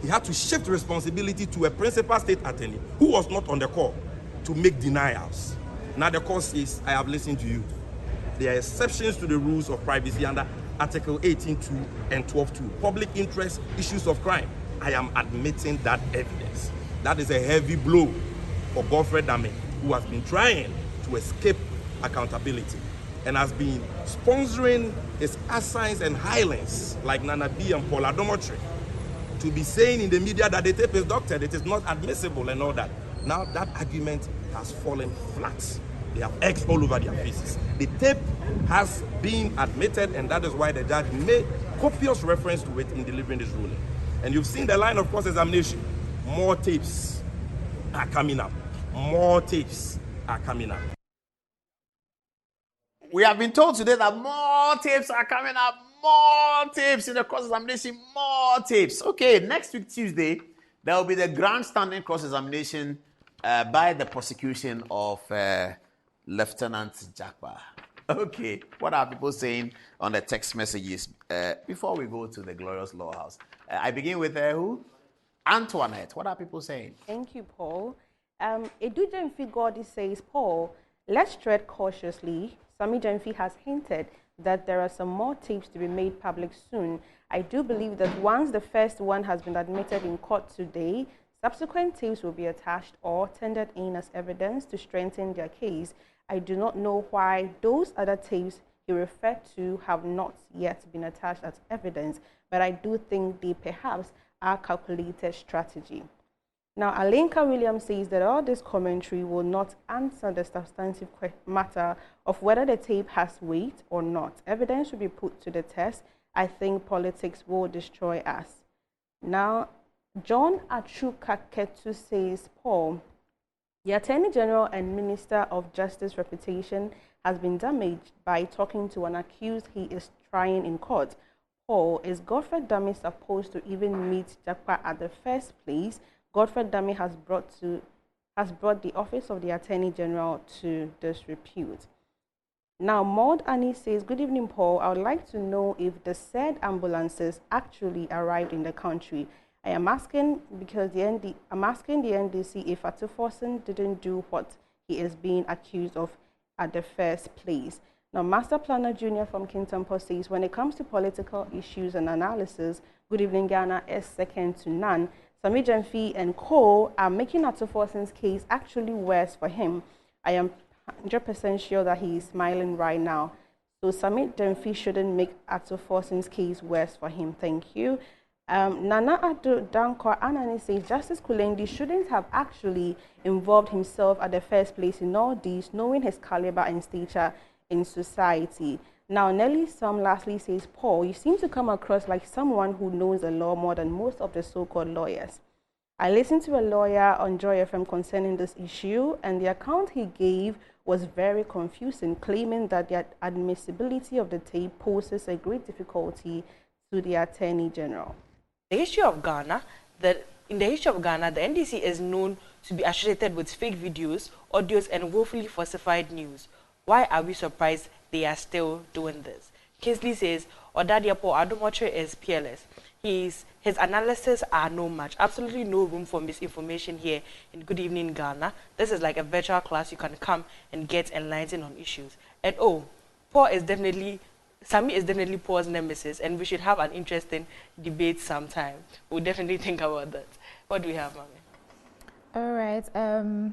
S2: He had to shift responsibility to a principal state attorney who was not on the call to make denials. Now the court says, I have listened to you. There are exceptions to the rules of privacy under Article 18.2 and 12.2. Public interest, issues of crime. I am admitting that evidence. That is a heavy blow for Godfred Dami, who has been trying to escape accountability and has been sponsoring his assigns and highlands like Nana B and Paul Adomotri to be saying in the media that the tape is doctored, it is not admissible and all that. Now that argument has fallen flat. They have eggs all over their faces. The tape has been admitted, and that is why the judge made copious reference to it in delivering this ruling. And you've seen the line of cross-examination. More tapes are coming up. More tapes are coming up.
S1: We have been told today that more tapes are coming up. More tapes in the cross-examination. More tapes. Okay, next week, Tuesday, there will be the grandstanding cross-examination by the prosecution of Lieutenant Jakpa. Okay, what are people saying on the text messages before we go to the glorious law house? I begin with who? Antoinette. What are people saying?
S3: Thank you, Paul. Edu Jemfi Gordy says, Paul, let's tread cautiously. Sami Jemfi has hinted that there are some more tapes to be made public soon. I do believe that once the first one has been admitted in court today, subsequent tapes will be attached or tendered in as evidence to strengthen their case. I do not know why those other tapes he referred to have not yet been attached as evidence, but I do think they perhaps are calculated strategy. Now, Alenka Williams says that all this commentary will not answer the substantive matter of whether the tape has weight or not. Evidence will be put to the test. I think politics will destroy us. Now, John Achukaketu says, Paul, the Attorney General and Minister of Justice reputation has been damaged by talking to an accused he is trying in court. Paul, is Godfrey Dame supposed to even meet Jakpa at the first place? Godfrey Dame has brought the office of the Attorney General to disrepute. Now, Maud Annie says, good evening, Paul. I would like to know if the said ambulances actually arrived in the country. I am asking because I'm asking the NDC if Atuforsen didn't do what he is being accused of at the first place. Now, Master Planner Junior from Kintampo says, when it comes to political issues and analysis, Good Evening Ghana is second to none. Sami Jemfi and co are making Atuforsen's case actually worse for him. I am 100% sure that he is smiling right now. So Sami Jemfi shouldn't make Atuforsen's case worse for him. Thank you. Nana Adu Dankor Anani says Justice Kulendi shouldn't have actually involved himself at the first place in all this, knowing his caliber and stature in society. Now, Nelly Sam lastly says, Paul, you seem to come across like someone who knows the law more than most of the so-called lawyers. I listened to a lawyer on Joy FM concerning this issue, and the account he gave was very confusing, claiming that the admissibility of the tape poses a great difficulty to the Attorney General.
S4: In the history of Ghana, the NDC is known to be associated with fake videos, audios, and woefully falsified news. Why are we surprised they are still doing this? Kingsley says, Odadiapo Adomotre is peerless. His analysis are no match. Absolutely no room for misinformation here in Good Evening Ghana. This is like a virtual class you can come and get enlightened on issues. And Sami is definitely Paul's nemesis, and we should have an interesting debate sometime. We'll definitely think about that. What do we have, Mami?
S5: All right.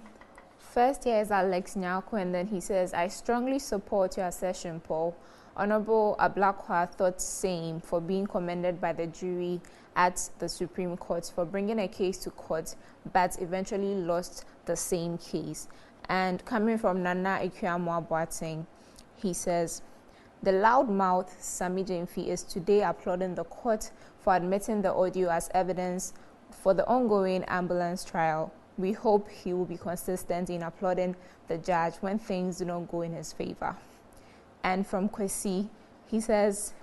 S5: First here is Alex Nyako, and then he says, I strongly support your assertion, Paul. Honorable Ablakwa thought same for being commended by the jury at the Supreme Court for bringing a case to court, but eventually lost the same case. And coming from Nana Ikuamu Boateng, he says, the loudmouth Sami Jemfi is today applauding the court for admitting the audio as evidence for the ongoing ambulance trial. We hope he will be consistent in applauding the judge when things do not go in his favor. And from Kwesi, he says,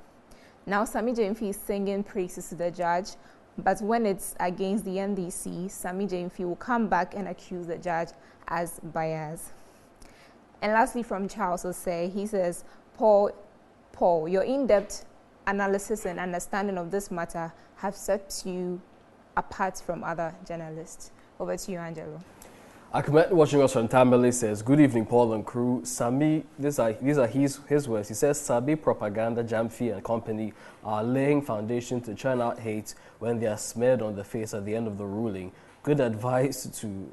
S5: now Sami Jemfi is singing praises to the judge, but when it's against the NDC, Sami Jemfi will come back and accuse the judge as biased. And lastly, from Charles Osei, he says, Paul, your in-depth analysis and understanding of this matter have set you apart from other journalists. Over to you, Angelo.
S6: Ahmed watching us from Tambale says, good evening, Paul and crew. Sami, these are his words. He says, Sabi Propaganda, Jamfi and company are laying foundation to churn out hate when they are smeared on the face at the end of the ruling. Good advice to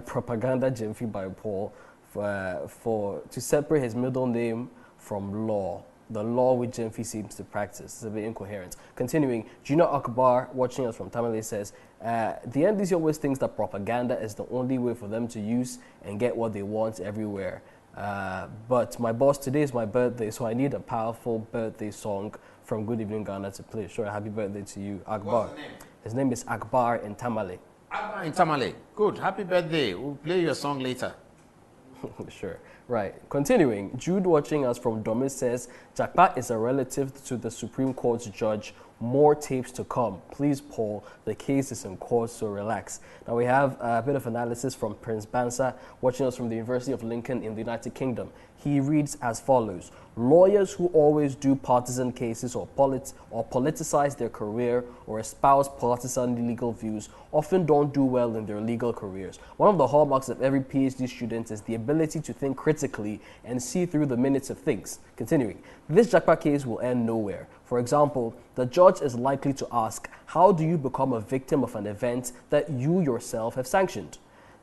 S6: Propaganda Jamfi by Paul to separate his middle name from law. The law which Jamfi seems to practice is a bit incoherent. Continuing, Gina Akbar, watching us from Tamale, says, the NDC always thinks that propaganda is the only way for them to use and get what they want everywhere. But my boss, today is my birthday, so I need a powerful birthday song from Good Evening Ghana to play. Sure, happy birthday to you, Akbar.
S1: What's the name?
S6: His name is Akbar in Tamale.
S1: Akbar in Tamale. Good, happy birthday. We'll play your song later.
S6: Sure. Right. Continuing, Jude watching us from Domis says, Jakpa is a relative to the Supreme Court judge More tapes to come. Please, Paul, the case is in court, so relax. Now we have a bit of analysis from Prince Bansa, watching us from the University of Lincoln in the United Kingdom. He reads as follows: lawyers who always do partisan cases or politicize their career or espouse partisan legal views often don't do well in their legal careers. One of the hallmarks of every PhD student is the ability to think critically and see through the minutes of things. Continuing, this Jakpa case will end nowhere. For example, the judge is likely to ask, how do you become a victim of an event that you yourself have sanctioned?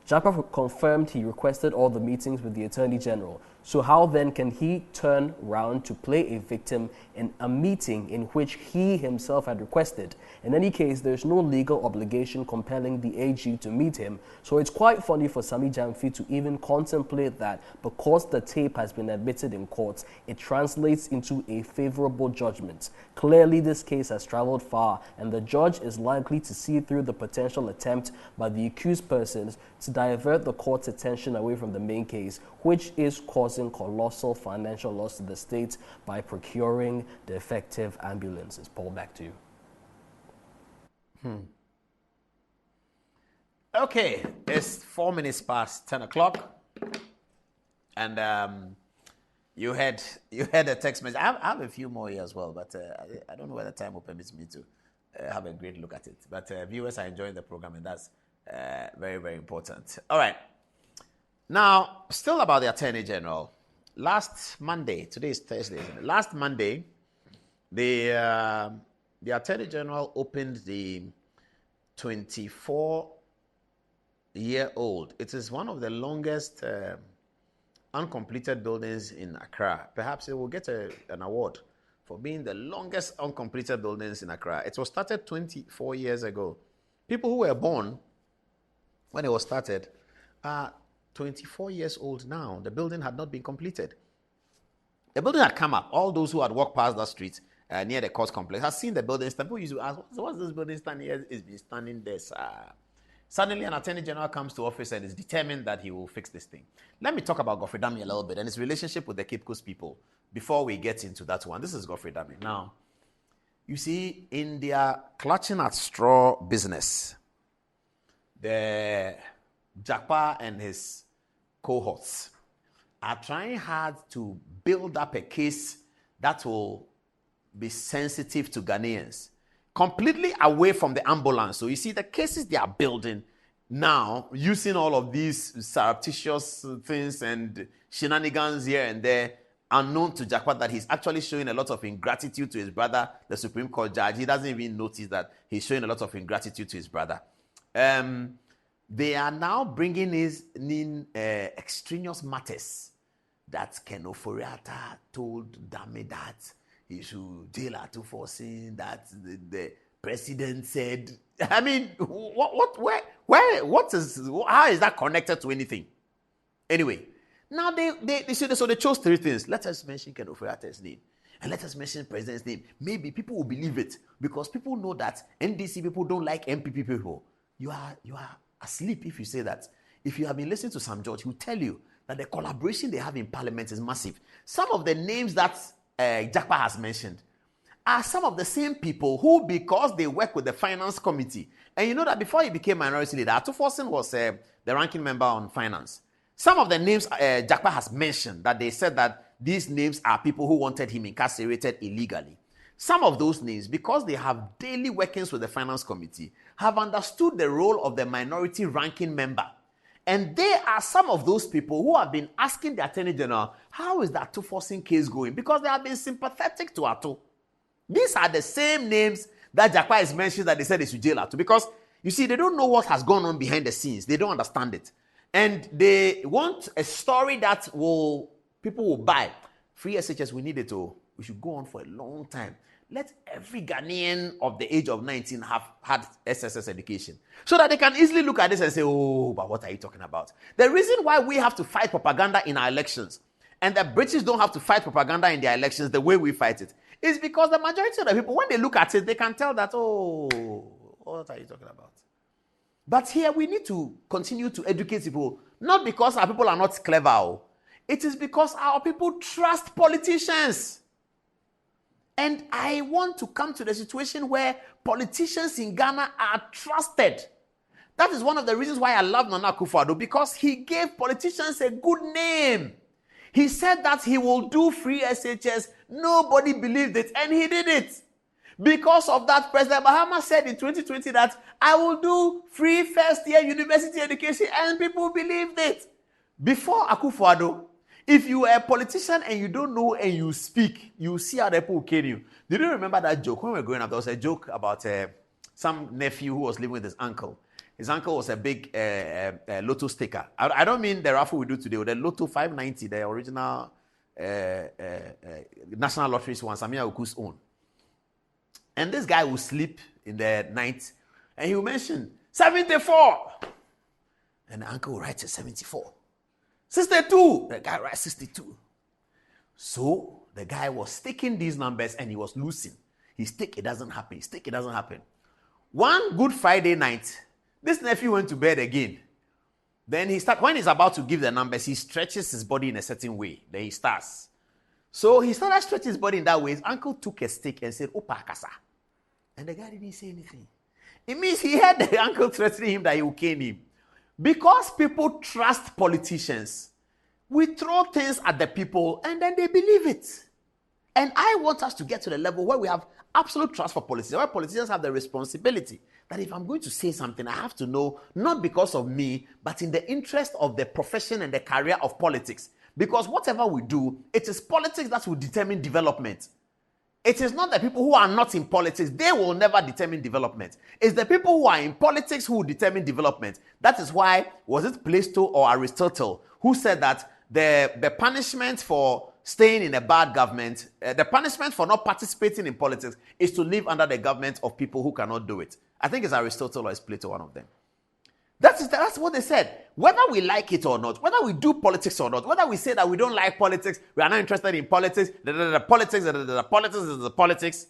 S6: Jakpa confirmed he requested all the meetings with the Attorney General. So how then can he turn round to play a victim in a meeting in which he himself had requested? In any case, there's no legal obligation compelling the AG to meet him. So it's quite funny for Sammy Gyamfi to even contemplate that because the tape has been admitted in court, it translates into a favorable judgment. Clearly, this case has traveled far, and the judge is likely to see through the potential attempt by the accused persons to divert the court's attention away from the main case, which is causing colossal financial loss to the state by procuring defective ambulances. Paul, back to you.
S1: Okay, it's 4 minutes past 10 o'clock, and you had a text message. I have a few more here as well, but I don't know whether time will permit me to have a great look at it. But viewers are enjoying the program, and that's very, very important. All right. Now, still about the Attorney General. Last Monday, today is Thursday, isn't it? Last Monday, the Attorney General opened the 24-year-old. It is one of the longest uncompleted buildings in Accra. Perhaps it will get an award for being the longest uncompleted buildings in Accra. It was started 24 years ago. People who were born when it was started are 24 years old now. The building had not been completed. The building had come up. All those who had walked past that street near the court complex had seen the building. People used to ask, what's this building standing here? It's been standing there, sir. Suddenly, an Attorney General comes to office and is determined that he will fix this thing. Let me talk about Godfrey Dame a little bit and his relationship with the Cape Coast people before we get into that one. This is Godfrey Dame. Now, you see, in their clutching at straw business, the Jakpa and his cohorts are trying hard to build up a case that will be sensitive to Ghanaians, completely away from the ambulance. So you see the cases they are building now, using all of these surreptitious things and shenanigans here and there, unknown to Jakpa, that he's actually showing a lot of ingratitude to his brother, the Supreme Court judge. He doesn't even notice that he's showing a lot of ingratitude to his brother. They are now bringing in extraneous matters that Ken Ofori-Atta told Dame that he should jail her to forcing, that the president said. I mean, how is that connected to anything? Anyway, now they chose three things. Let us mention Ken Ofori-Atta's name, and let us mention the president's name. Maybe people will believe it because people know that NDC people don't like MPP people. You are asleep if you say that. If you have been listening to Sam George, he will tell you that the collaboration they have in parliament is massive. Some of the names that Jakpa has mentioned are some of the same people who, because they work with the finance committee, and you know that before he became minority leader, Atuforsen was the ranking member on finance. Some of the names Jakpa has mentioned, that they said that these names are people who wanted him incarcerated illegally. Some of those names, because they have daily workings with the finance committee, have understood the role of the minority ranking member. And they are some of those people who have been asking the Attorney General, how is the Atuforsen case going? Because they have been sympathetic to Atu. These are the same names that Jakpa has mentioned that they said they should jail Atu. Because, you see, they don't know what has gone on behind the scenes. They don't understand it. And they want a story that people will buy. Free SHS, we need it to. We should go on for a long time. Let every Ghanaian of the age of 19 have had SSS education, so that they can easily look at this and say, oh, but what are you talking about? The reason why we have to fight propaganda in our elections, and the British don't have to fight propaganda in their elections the way we fight it, is because the majority of the people, when they look at it, they can tell that, oh, what are you talking about? But here we need to continue to educate people, not because our people are not clever. It is because our people trust politicians. And I want to come to the situation where politicians in Ghana are trusted. That is one of the reasons why I love Nana Akufo-Addo, because he gave politicians a good name. He said that he will do free SHS. Nobody believed it, and he did it. Because of that, President Mahama said in 2020 that I will do free first-year university education, and people believed it. Before Akufo-Addo, if you are a politician and you don't know and you speak, you see how the people will kill you. Did you remember that joke? When we were growing up, there was a joke about some nephew who was living with his uncle. His uncle was a big lotto staker. I don't mean the raffle we do today, the Lotto 590, the original National Lotteries one, Samia Oku's own. And this guy will sleep in the night and he will mention 74. And the uncle will write 74. 62. The guy writes 62. So the guy was staking these numbers and he was losing. He stake, it doesn't happen. He stake, it doesn't happen. One Good Friday night, this nephew went to bed again. Then when he's about to give the numbers, he stretches his body in a certain way. Then he starts. So he started stretching his body in that way. His uncle took a stick and said, Opa Kasa. And the guy didn't say anything. It means he heard the uncle threatening him that he will cane him. Because people trust politicians, we throw things at the people and then they believe it. And I want us to get to the level where we have absolute trust for politicians, where politicians have the responsibility that if I'm going to say something, I have to know, not because of me, but in the interest of the profession and the career of politics. Because whatever we do, it is politics that will determine development. It is not the people who are not in politics. They will never determine development. It's the people who are in politics who will determine development. That is why, was it Plato or Aristotle who said that the punishment for staying in a bad government, the punishment for not participating in politics is to live under the government of people who cannot do it. I think it's Aristotle or it's Plato, one of them. That's what they said. Whether we like it or not, whether we do politics or not, whether we say that we don't like politics, we are not interested in politics, politics,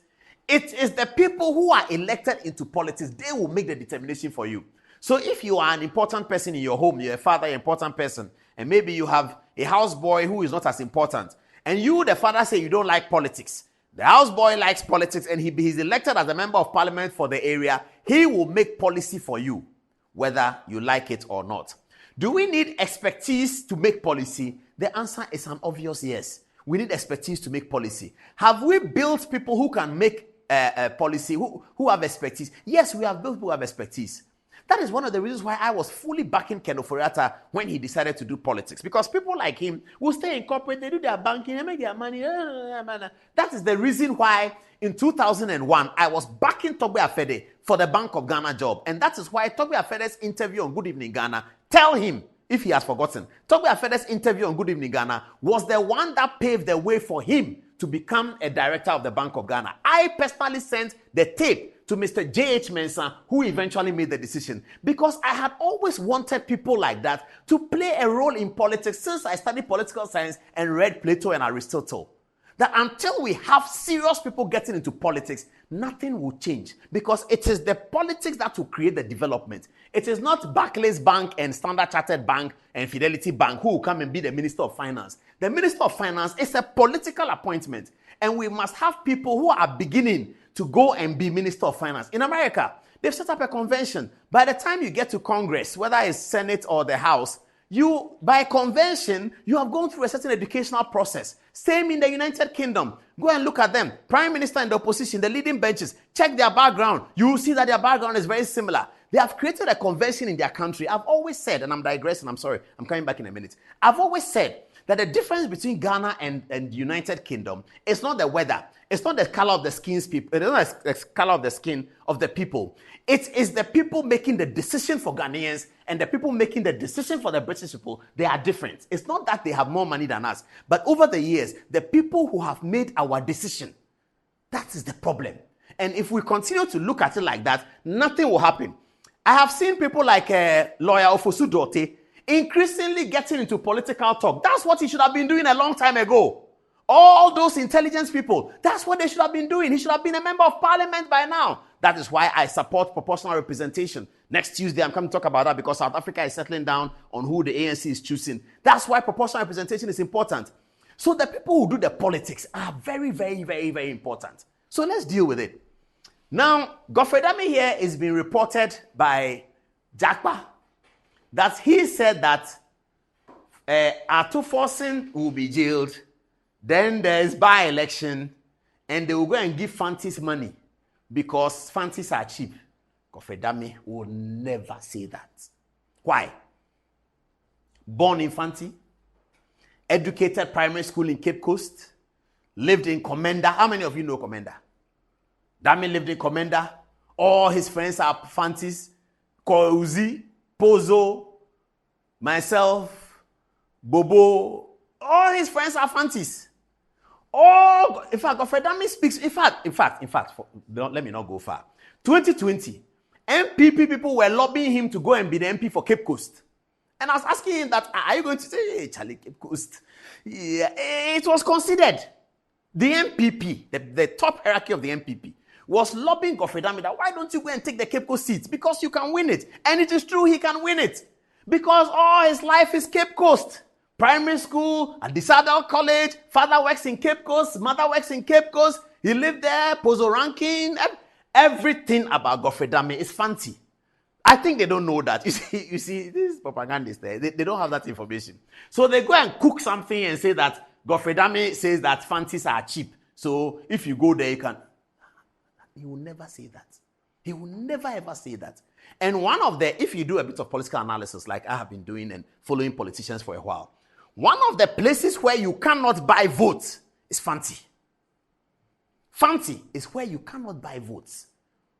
S1: it is the people who are elected into politics. They will make the determination for you. So if you are an important person in your home, you're a father, an important person, and maybe you have a houseboy who is not as important, and you, the father, say you don't like politics. The houseboy likes politics, and he's elected as a member of parliament for the area. He will make policy for you, whether you like it or not. Do we need expertise to make policy? The answer is an obvious yes. We need expertise to make policy. Have we built people who can make policy, who have expertise? Yes, we have built people who have expertise. That is one of the reasons why I was fully backing Ken Ofori-Atta when he decided to do politics. Because people like him will stay in corporate, they do their banking, they make their money. That is the reason why in 2001, I was backing Togbe Afede for the Bank of Ghana job. And that is why Togbe Afede's interview on Good Evening Ghana, tell him, if he has forgotten, Togbe Afede's interview on Good Evening Ghana was the one that paved the way for him to become a director of the Bank of Ghana. I personally sent the tape to Mr. J.H. Mensah, who eventually made the decision. Because I had always wanted people like that to play a role in politics since I studied political science and read Plato and Aristotle. That until we have serious people getting into politics, nothing will change. Because it is the politics that will create the development. It is not Barclays Bank and Standard Chartered Bank and Fidelity Bank who will come and be the Minister of Finance. The Minister of Finance is a political appointment. And we must have people who are beginning to go and be Minister of Finance. In America, they've set up a convention. By the time you get to Congress, whether it's Senate or the House, by convention, you have gone through a certain educational process. Same in the United Kingdom. Go and look at them. Prime Minister and the opposition, the leading benches, check their background. You will see that their background is very similar. They have created a convention in their country. I've always said, and I'm digressing, I'm sorry, I'm coming back in a minute. I've always said that the difference between Ghana and the United Kingdom is not the weather. It's not the color of the skin people. It's not the color of the skin of the people. It is the people making the decision for Ghanaians and the people making the decision for the British people. They are different. It's not that they have more money than us. But over the years, the people who have made our decision, that is the problem. And if we continue to look at it like that, nothing will happen. I have seen people like lawyer Ofosu Dorte increasingly getting into political talk. That's what he should have been doing a long time ago. All those intelligence people, that's what they should have been doing. He should have been a member of parliament by now. That is why I support proportional representation. Next Tuesday, I'm coming to talk about that because South Africa is settling down on who the ANC is choosing. That's why proportional representation is important. So the people who do the politics are very, very, very, very important. So let's deal with it. Now, Godfrey Dame here is being reported by Jakpa that he said that Arthur Forson will be jailed, then there's by-election, and they will go and give Fantis money because Fantis are cheap. Godfrey Dame will never say that. Why? Born in Fanti, educated primary school in Cape Coast, lived in Comenda. How many of you know Comenda? Dame lived in Comenda. All his friends are Fantis. Kouzi, Pozo, myself, Bobo, all his friends are Fantis. Oh, in fact, Godfrey Dame speaks. In fact, let me not go far. 2020, MPP people were lobbying him to go and be the MP for Cape Coast. And I was asking him that, are you going to say, hey, Charlie, Cape Coast? Yeah, it was considered. The MPP, the top hierarchy of the MPP, was lobbying Godfrey Dame that, why don't you go and take the Cape Coast seat? Because you can win it. And it is true, he can win it. Because all his life is Cape Coast. Primary school, at Disadel College, father works in Cape Coast, mother works in Cape Coast. He lived there, Pozo ranking. Everything about Godfrey Dame is fancy. I think they don't know that. You see, these propagandists there, they don't have that information. So they go and cook something and say that Godfrey Dame says that fancies are cheap. So if you go there, you can. He will never say that. He will never ever say that. And one of the, if you do a bit of political analysis like I have been doing and following politicians for a while, one of the places where you cannot buy votes is Fanti. Fanti is where you cannot buy votes.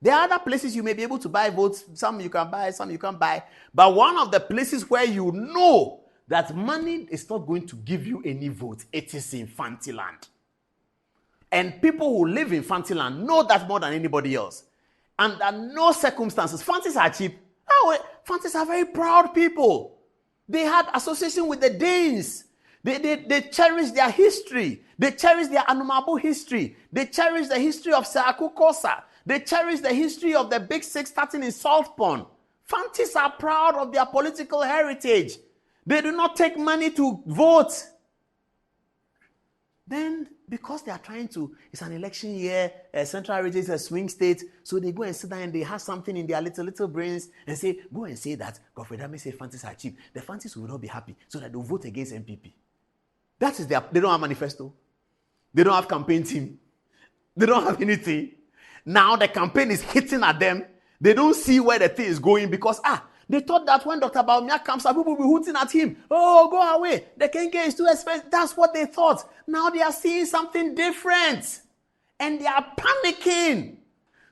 S1: There are other places you may be able to buy votes. Some you can buy, some you can't buy. But one of the places where you know that money is not going to give you any votes, it is in Fanti land. And people who live in Fanti land know that more than anybody else. Under no circumstances, Fantis are cheap. Fantis are very proud people. They had association with the Danes. They cherish their history. They cherish their Anumabo history. They cherish the history of Seaku Kosa. They cherish the history of the Big Six starting in Salt Pond. Fantis are proud of their political heritage. They do not take money to vote. Then, because they are trying to, it's an election year, Central Region is a swing state, so they go and sit down and they have something in their little brains and say, go and say that Godfrey Dame say Fantis are cheap. The Fantis will not be happy, so that they'll vote against MPP. That is their, they don't have manifesto. They don't have campaign team. They don't have anything. Now the campaign is hitting at them. They don't see where the thing is going because, they thought that when Dr. Bawumia comes up, people will be hooting at him. Oh, go away. The Kenke is too expensive. That's what they thought. Now they are seeing something different. And they are panicking.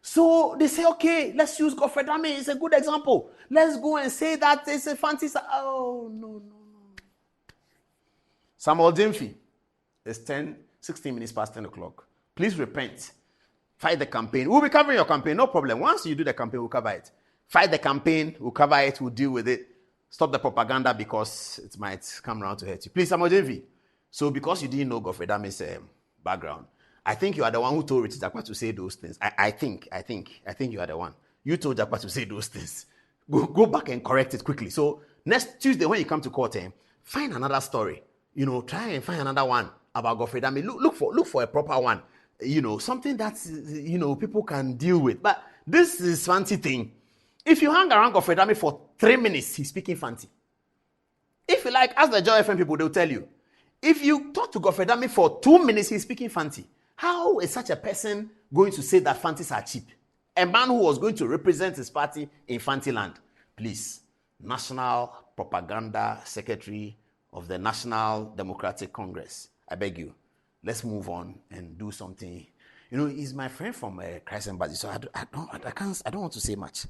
S1: So they say, okay, let's use Godfrey Dame. It's a good example. Let's go and say that it's a fancy. Oh, no. Samuel Dimfi. It's 16 minutes past 10 o'clock. Please repent. Fight the campaign. We'll be covering your campaign. No problem. Once you do the campaign, we'll cover it. Fight the campaign, we'll cover it, we'll deal with it. Stop the propaganda because it might come around to hurt you. Please, Samuel Jenvi. So because you didn't know Godfrey Dame's background, I think you are the one who told Richard Jakpa to say those things. I think you are the one. You told Jakpa to say those things. Go back and correct it quickly. So next Tuesday when you come to court, find another story. Try and find another one about Godfrey Dame. Look for a proper one. Something that people can deal with. But this is fancy thing. If you hang around Godfrey Dame for 3 minutes, he's speaking fancy. If you like, ask the Joy FM people, they'll tell you. If you talk to Godfrey Dame for 2 minutes, he's speaking fancy. How is such a person going to say that fancies are cheap? A man who was going to represent his party in Fanti land. Please, National Propaganda Secretary of the National Democratic Congress, I beg you, let's move on and do something. He's my friend from Christ Embassy, so I don't want to say much.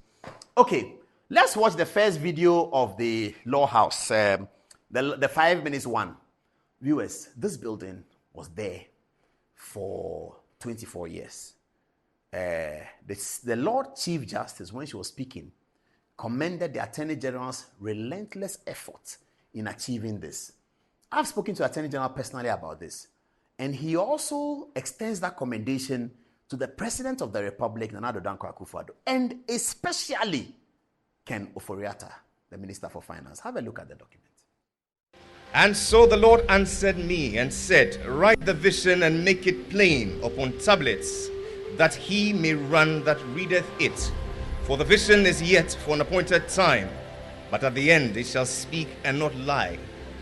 S1: Okay, let's watch the first video of the Law House, the 5 minutes one. Viewers, this building was there for 24 years. The Lord Chief Justice, when she was speaking, commended the Attorney General's relentless effort in achieving this. I've spoken to the Attorney General personally about this. And he also extends that commendation to the President of the Republic, Nana Addo Dankwa Akufo-Addo, and especially Ken Ofori-Atta, the Minister for Finance. Have a look at the document.
S7: And so the Lord answered me and said, write the vision and make it plain upon tablets, that he may run that readeth it. For the vision is yet for an appointed time, but at the end it shall speak and not lie.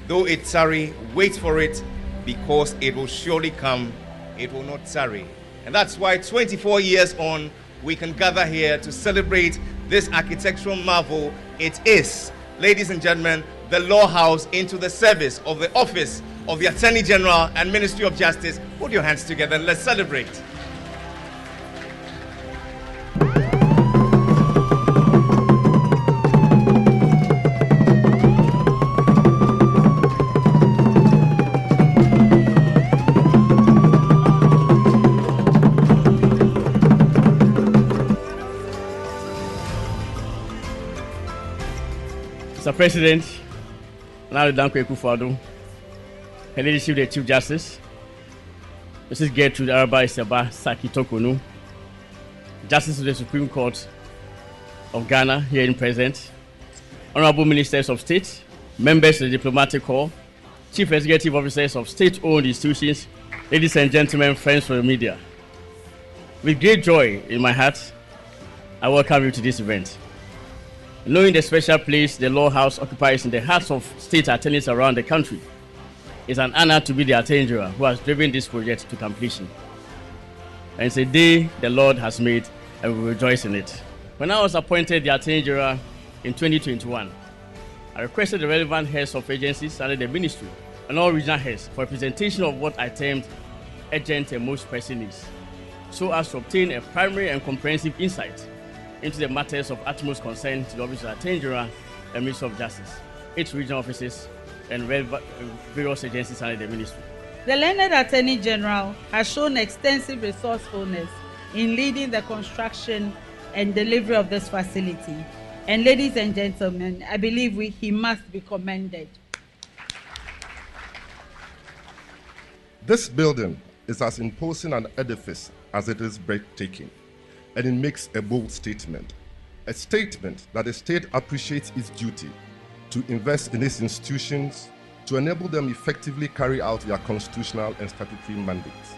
S7: Though it tarry, wait for it, because it will surely come, it will not tarry. And that's why 24 years on, we can gather here to celebrate this architectural marvel. It is, ladies and gentlemen, the Law House into the service of the Office of the Attorney General and Ministry of Justice. Put your hands together and let's celebrate.
S8: Mr. President, now Danko Akufo-Addo, Her Ladyship the Chief Justice, Mrs. Gertrude Araba Isaba Saki Tokonu, Justice of the Supreme Court of Ghana here in present, Honorable Ministers of State, members of the Diplomatic Corps, Chief Executive Officers of state-owned institutions, ladies and gentlemen, friends from the media. With great joy in my heart, I welcome you to this event. Knowing the special place the Law House occupies in the hearts of state attorneys around the country, it's an honor to be the Attorney General who has driven this project to completion. And it's a day the Lord has made, and we rejoice in it. When I was appointed the Attorney General in 2021, I requested the relevant heads of agencies under the ministry and all regional heads for a presentation of what I termed urgent and most pressing needs, so as to obtain a primary and comprehensive insight into the matters of utmost concern to the Office of the Attorney General and Ministry of Justice, its regional offices, and various agencies under the ministry.
S9: The learned Attorney General has shown extensive resourcefulness in leading the construction and delivery of this facility. And ladies and gentlemen, I believe he must be commended.
S2: This building is as imposing an edifice as it is breathtaking, and it makes a bold statement. A statement that the state appreciates its duty to invest in its institutions to enable them effectively carry out their constitutional and statutory mandates.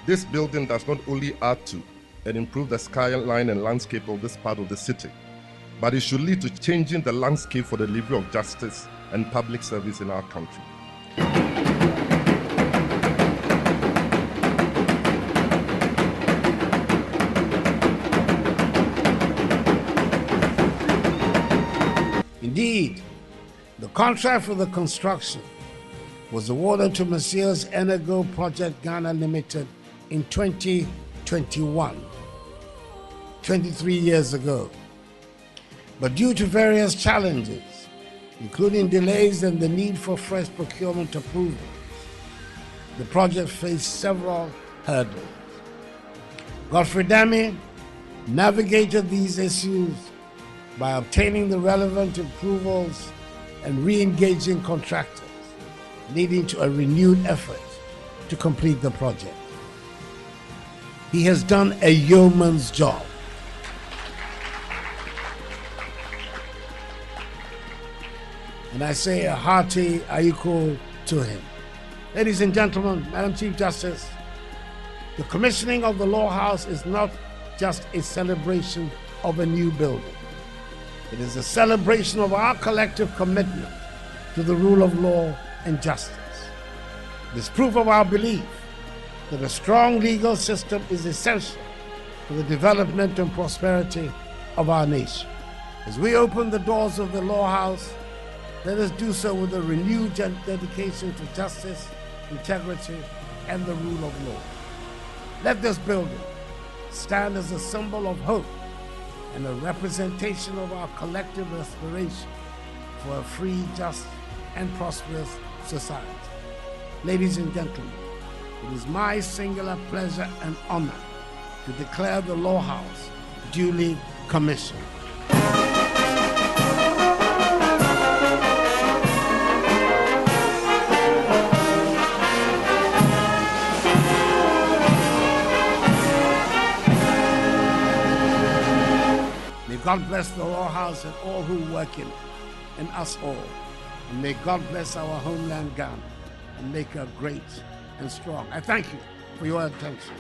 S2: This building does not only add to and improve the skyline and landscape of this part of the city, but it should lead to changing the landscape for the delivery of justice and public service in our country.
S10: Indeed, the contract for the construction was awarded to Messrs. Energo Project Ghana Limited in 2021, 23 years ago. But due to various challenges, including delays and the need for fresh procurement approval, the project faced several hurdles. Godfrey Dame navigated these issues by obtaining the relevant approvals and re-engaging contractors, leading to a renewed effort to complete the project. He has done a yeoman's job. And I say a hearty ayiko to him. Ladies and gentlemen, Madam Chief Justice, the commissioning of the Law House is not just a celebration of a new building. It is a celebration of our collective commitment to the rule of law and justice. It is proof of our belief that a strong legal system is essential for the development and prosperity of our nation. As we open the doors of the Law House, let us do so with a renewed dedication to justice, integrity, and the rule of law. Let this building stand as a symbol of hope and a representation of our collective aspiration for a free, just, and prosperous society. Ladies and gentlemen, it is my singular pleasure and honor to declare the Law House duly commissioned. God bless the Law House and all who work in it, and us all. And may God bless our homeland, Ghana, and make her great and strong. I thank you for your attention.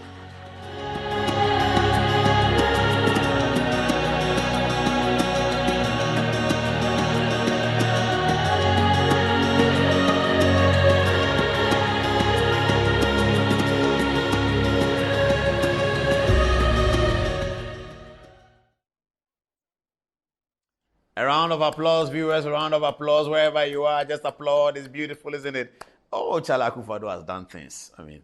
S1: A round of applause, viewers, a round of applause wherever you are. Just applaud. It's beautiful, isn't it? Oh, Chala Akufo-Addo has done things. I mean,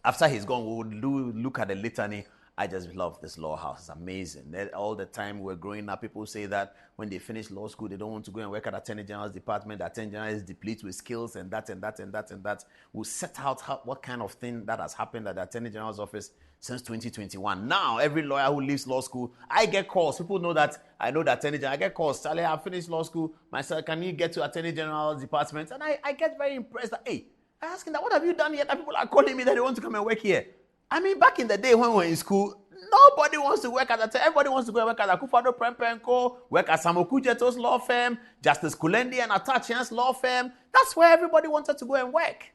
S1: after he's gone, we would look at the litany. I just love this law house. It's amazing. All the time we're growing up, people say that when they finish law school, they don't want to go and work at the Attorney General's department. The Attorney General is depleted with skills and that and that and that and that. We'll set out what kind of thing that has happened at the Attorney General's office since 2021. Now, every lawyer who leaves law school, I get calls. People know that I know the Attorney General. I get calls. Charlie, I finished law school. Myself, can you get to Attorney General's department? And I get very impressed. Hey, I ask him that, what have you done here? That people are calling me that they want to come and work here. I mean, back in the day when we were in school, nobody wants to work at everybody wants to go and work at Akufo-Addo Prempeh & Co., work at Sam Okudjeto's law firm, Justice Kulendi and Atachian's law firm. That's where everybody wanted to go and work.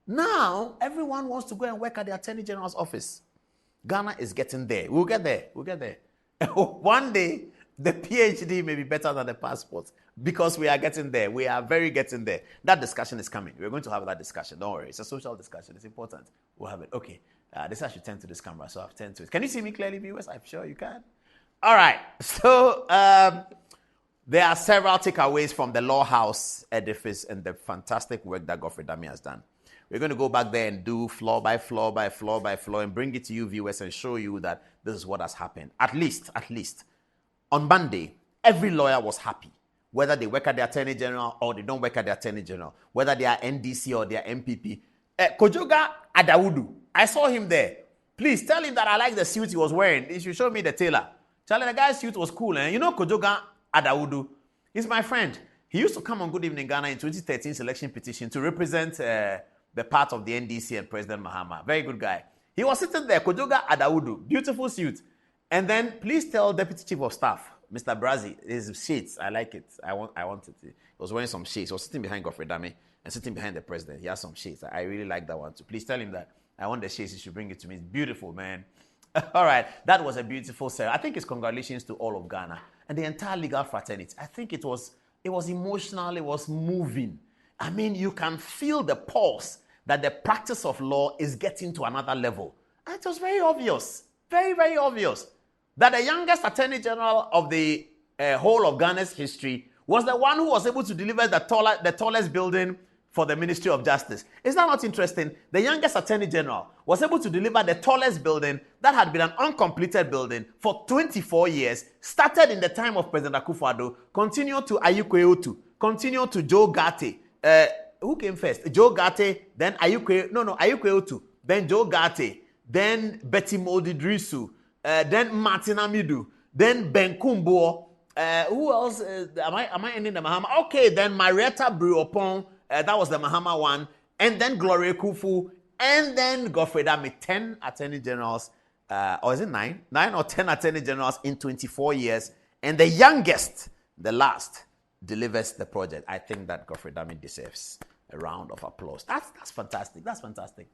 S1: Now, everyone wants to go and work at the Attorney General's office. Ghana is getting there. We'll get there. We'll get there. One day, the PhD may be better than the passport because we are getting there. We are very getting there. That discussion is coming. We're going to have that discussion. Don't worry. It's a social discussion. It's important. We'll have it. Okay. This I should turn to this camera, so I've turned to it. Can you see me clearly, viewers? I'm sure you can. All right. So there are several takeaways from the Law House edifice and the fantastic work that Godfrey Dame has done. We're going to go back there and do floor by floor by floor by floor and bring it to you, viewers, and show you that this is what has happened. At least, on Monday, every lawyer was happy, whether they work at the Attorney General or they don't work at the Attorney General, whether they are NDC or they are MPP. Kojoga Adawudu, I saw him there. Please tell him that I like the suit he was wearing. He should show me the tailor. Charlie, the guy's suit was cool. You know Kojoga Adawudu? He's my friend. He used to come on Good Evening Ghana in 2013 election petition to represent the part of the NDC and President Mahama. Very good guy. He was sitting there, Kojoga Adawudu, beautiful suit. And then please tell Deputy Chief of Staff, Mr. Brazzi, his shades, I like it. I want it. He was wearing some shades. He was sitting behind Godfrey Dame and sitting behind the president. He has some shades. I really like that one too. Please tell him that I want the shades. He should bring it to me. It's beautiful, man. All right. That was a beautiful sale. I think it's congratulations to all of Ghana and the entire legal fraternity. I think it was emotional. It was moving. I mean, you can feel the pulse that the practice of law is getting to another level. And it was very obvious, very, very obvious, that the youngest Attorney General of the whole of Ghana's history was the one who was able to deliver the tallest building for the Ministry of Justice. Is that not interesting? The youngest Attorney General was able to deliver the tallest building that had been an uncompleted building for 24 years, started in the time of President Akufo-Addo, continued to Ayikwe Otu, continued to Joe Gate. Who came first? Joe Gate, then Ayikwe Otu, then Joe Gate, then Betty Moldi-Drisu, then Martin Amidu, then Ben Kumbo. Who else? Am I ending the Mahama? Okay, then Marietta Briopon. That was the Mahama one. And then Gloria Kufu. And then Godfrey Dame. 10 Attorney Generals. Or is it 9? 9 or 10 Attorney Generals in 24 years. And the youngest, the last, delivers the project. I think that Godfrey Dame deserves a round of applause. That's fantastic. That's fantastic.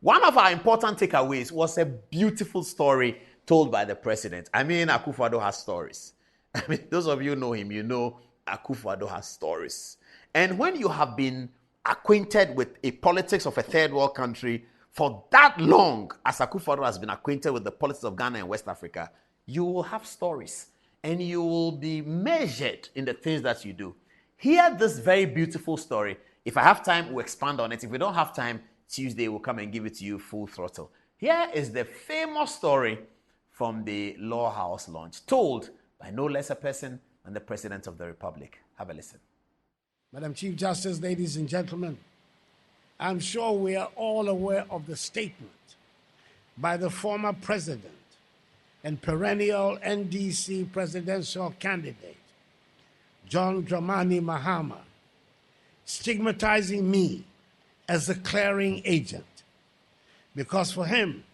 S1: One of our important takeaways was a beautiful story told by the president. I mean, Akufo-Addo has stories. I mean, those of you know him, you know Akufo-Addo has stories. And when you have been acquainted with a politics of a third world country for that long, as Akufo-Addo has been acquainted with the politics of Ghana and West Africa, you will have stories. And you will be measured in the things that you do. Hear this very beautiful story. If I have time, we'll expand on it. If we don't have time, Tuesday we'll come and give it to you full throttle. Here is the famous story from the Law House launch, told by no less a person than the President of the Republic. Have a listen.
S10: Madam Chief Justice, ladies and gentlemen, I'm sure we are all aware of the statement by the former president and perennial NDC presidential candidate, John Dramani Mahama, stigmatizing me as a clearing agent, because for him,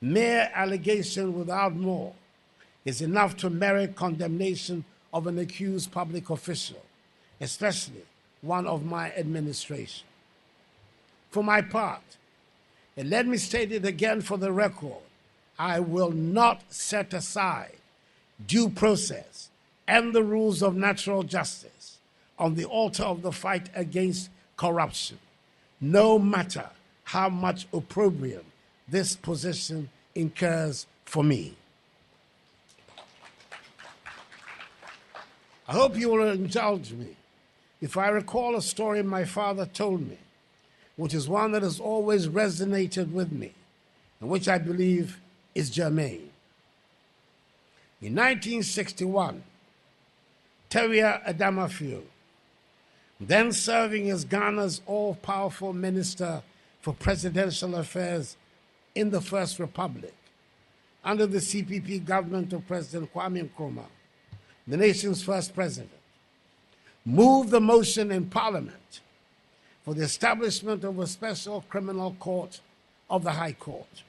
S10: mere allegation without more is enough to merit condemnation of an accused public official especially one of my administration. For my part, and let me state it again for the record, I will not set aside due process and the rules of natural justice on the altar of the fight against corruption, no matter how much opprobrium this position incurs for me. I hope you will indulge me if I recall a story my father told me, which is one that has always resonated with me, and which I believe is germane. In 1961, Teria Adamafio, then serving as Ghana's all-powerful Minister for Presidential Affairs in the First Republic, under the CPP government of President Kwame Nkrumah, the nation's first president, moved the motion in Parliament for the establishment of a special criminal court of the High Court.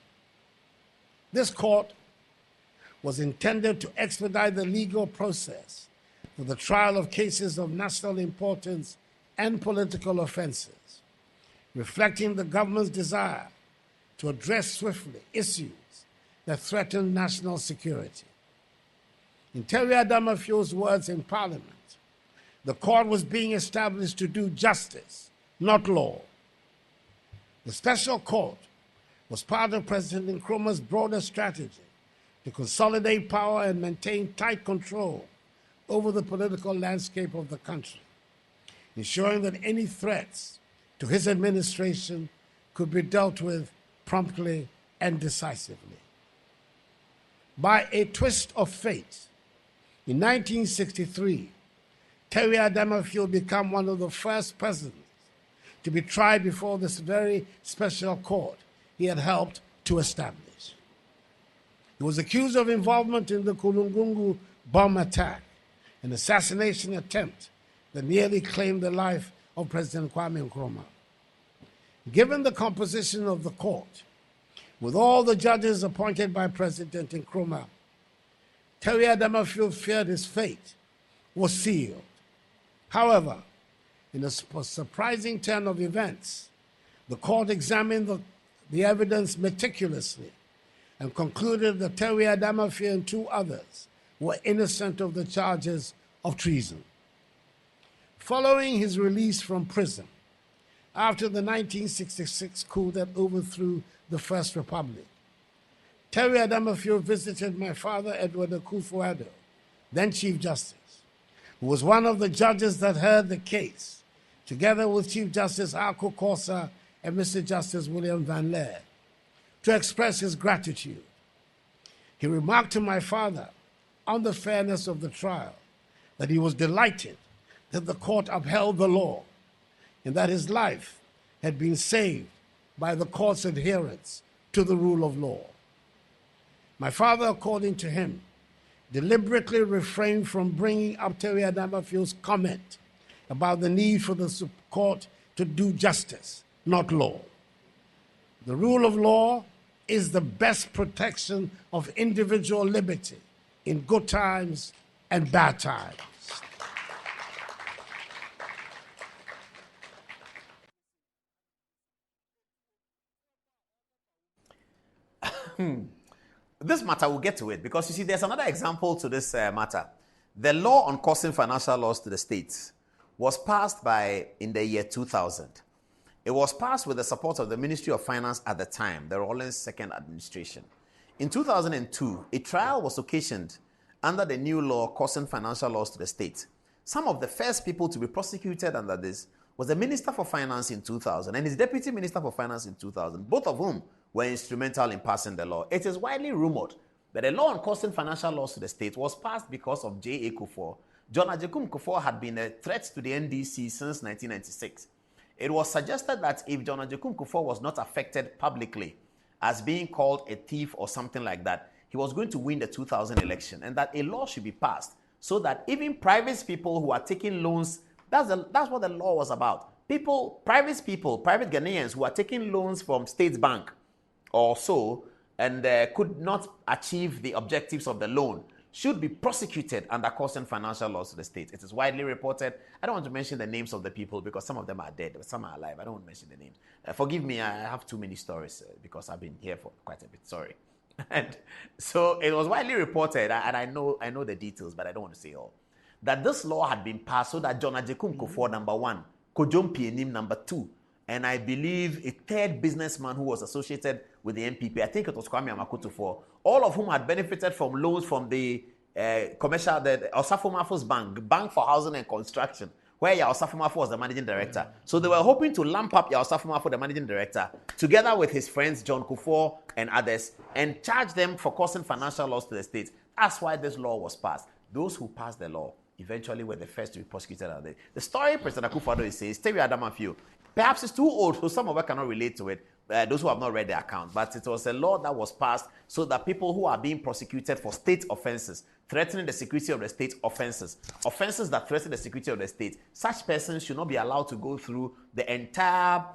S10: This court was intended to expedite the legal process for the trial of cases of national importance and political offenses, reflecting the government's desire to address swiftly issues that threaten national security. In Teria Adamafio's words in Parliament, the court was being established to do justice, not law. The special court was part of President Nkrumah's broader strategy to consolidate power and maintain tight control over the political landscape of the country, ensuring that any threats to his administration could be dealt with promptly and decisively. By a twist of fate, in 1963, Teria Adamafio became one of the first presidents to be tried before this very special court he had helped to establish. He was accused of involvement in the Kulungungu bomb attack, an assassination attempt that nearly claimed the life of President Kwame Nkrumah. Given the composition of the court, with all the judges appointed by President Nkrumah, Teria Adamafio feared his fate was sealed. However, in a surprising turn of events, the court examined the evidence meticulously and concluded that Teria Adamafio and two others were innocent of the charges of treason. Following his release from prison after the 1966 coup that overthrew the First Republic, Teria Adamafio visited my father, Edward Akufo-Addo, then Chief Justice, who was one of the judges that heard the case, together with Chief Justice Arko Kosa and Mr. Justice William Van Leer, to express his gratitude. He remarked to my father on the fairness of the trial that he was delighted that the court upheld the law and that his life had been saved by the court's adherence to the rule of law. My father, according to him, deliberately refrained from bringing up Teria Adamafio's comment about the need for the court to do justice, not law. The rule of law is the best protection of individual liberty in good times and bad times.
S1: This matter, we'll get to it, because you see, there's another example to this matter. The law on causing financial loss to the states was passed in the year 2000. It was passed with the support of the Ministry of Finance at the time, the Rawlings second administration. In 2002, a trial was occasioned under the new law causing financial loss to the state. Some of the first people to be prosecuted under this was the Minister for Finance in 2000 and his Deputy Minister for Finance in 2000, both of whom were instrumental in passing the law. It is widely rumored that a law on causing financial loss to the state was passed because of J.A. Kufuor. John Agyekum Kufuor had been a threat to the NDC since 1996. It was suggested that if John Agyekum Kufuor was not affected publicly as being called a thief or something like that, he was going to win the 2000 election, and that a law should be passed so that even private people who are taking loans, that's what the law was about. Private Ghanaians who are taking loans from State Bank or so, and could not achieve the objectives of the loan, should be prosecuted under causing financial loss to the state. It is widely reported. I don't want to mention the names of the people because some of them are dead, but some are alive. I don't want to mention the names. Forgive me, I have too many stories because I've been here for quite a bit. Sorry. And so it was widely reported, and I know the details, but I don't want to say all, that this law had been passed so that John Ajekum Kufuor, number 1, Kojom Pienim, number 2, and I believe a third businessman who was associated with the NPP, I think it was Kwame Amakutufo, all of whom had benefited from loans from the commercial, the Osafo Mafo's Bank for Housing and Construction, where Osafo Mafo was the managing director. So they were hoping to lamp up Osafo Mafo, the managing director, together with his friends John Kufuor and others, and charge them for causing financial loss to the state. That's why this law was passed. Those who passed the law eventually were the first to be prosecuted. The story President Akufo-Addo says, Terry Adamafio, perhaps it's too old, so some of us cannot relate to it, those who have not read the account, but it was a law that was passed so that people who are being prosecuted for state offenses, threatening the security of the state offenses that threaten the security of the state, such persons should not be allowed to go through the entire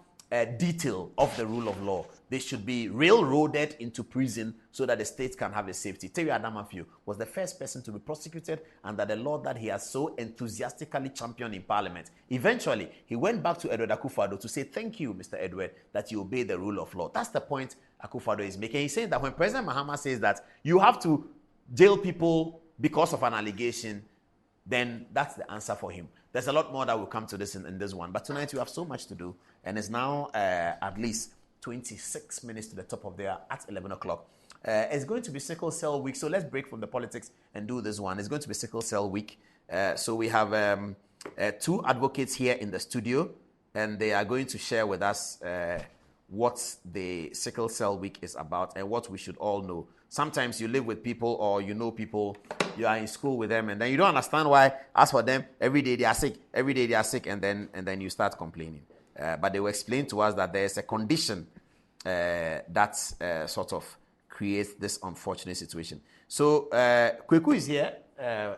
S1: detail of the rule of law. They should be railroaded into prison so that the state can have a safety. Terry Adamafio was the first person to be prosecuted under the law that he has so enthusiastically championed in Parliament. Eventually, he went back to Edward Akufo-Addo to say, thank you, Mr. Edward, that you obey the rule of law. That's the point Akufo-Addo is making. He's saying that when President Mahama says that you have to jail people because of an allegation, then that's the answer for him. There's a lot more that will come to this in this one. But tonight we have so much to do. And it's now at least 26 minutes to the top of the hour at 11 o'clock. It's going to be Sickle Cell Week. So let's break from the politics and do this one. It's going to be Sickle Cell Week. So we have 2 advocates here in the studio. And they are going to share with us what the Sickle Cell Week is about and what we should all know. Sometimes you live with people or you know people, you are in school with them, and then you don't understand why. As for them, every day they are sick, and then you start complaining. But they will explain to us that there is a condition that sort of creates this unfortunate situation. So Kweku is here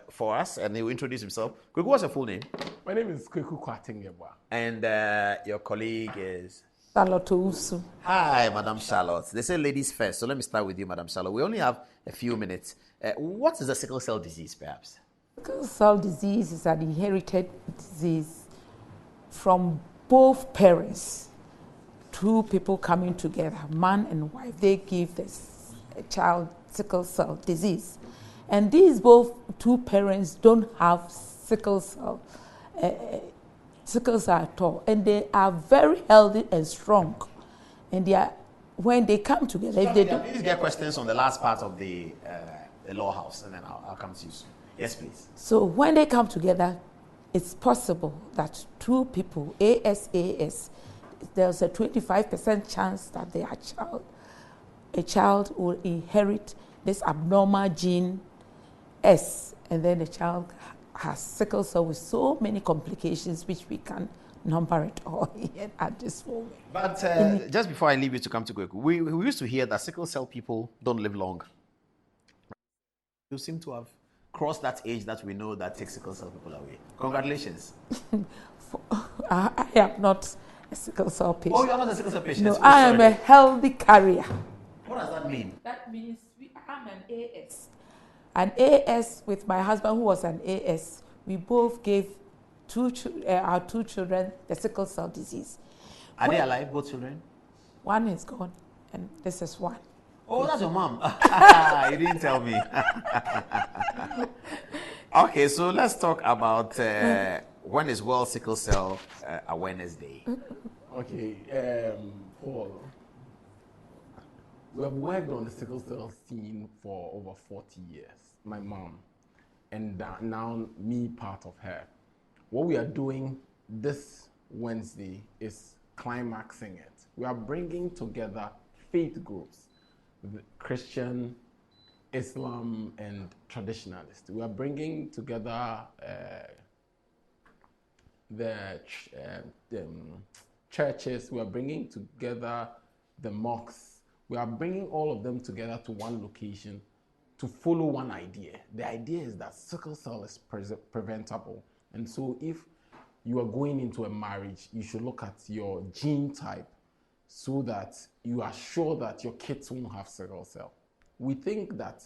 S1: for us, and he will introduce himself. Kweku, what's your full name?
S11: My name is Kweku Kwatingyebwa.
S1: And your colleague is?
S12: Charlotte Owusu.
S1: Hi, Madam Charlotte. They say ladies first, so let me start with you, Madam Charlotte. We only have a few minutes. What is a sickle cell disease, perhaps?
S12: Sickle cell disease is an inherited disease from both parents. 2 people coming together, man and wife, they give this child sickle cell disease. And these both 2 parents don't have sickle cell at all, and they are very healthy and strong, and they are, when they come together, if they do.
S1: Please get questions on the last part of the law house, and then I'll come to you soon. Yes, please.
S12: So when they come together, it's possible that 2 people, ASAS, there's a 25% chance that a child will inherit this abnormal gene S, and then the child has sickle cell with so many complications which we can't number it all at this moment.
S1: But just before I leave you to come to Kweku, we used to hear that sickle cell people don't live long. You seem to have crossed that age that we know that takes sickle cell people away. Congratulations.
S12: I am not a sickle cell patient.
S1: Oh, you are not a sickle cell patient?
S12: No, I am a healthy carrier.
S1: What does that mean?
S12: That means I'm an AS. An AS with my husband, who was an AS, we both gave our 2 children the sickle cell disease.
S1: Are they alive, both children?
S12: One is gone, and this is one.
S1: Oh, that's your mom. You didn't tell me. Okay, so let's talk about when is World Sickle Cell Awareness Day.
S11: Okay, Paul, we have worked on the sickle cell scene for over 40 years. My mom, and now me, part of her. What we are doing this Wednesday is climaxing it. We are bringing together faith groups, Christian, Islam, and traditionalists. We are bringing together the churches. We are bringing together the mosques. We are bringing all of them together to one location to follow one idea. The idea is that sickle cell is preventable. And so if you are going into a marriage, you should look at your gene type so that you are sure that your kids won't have sickle cell. We think that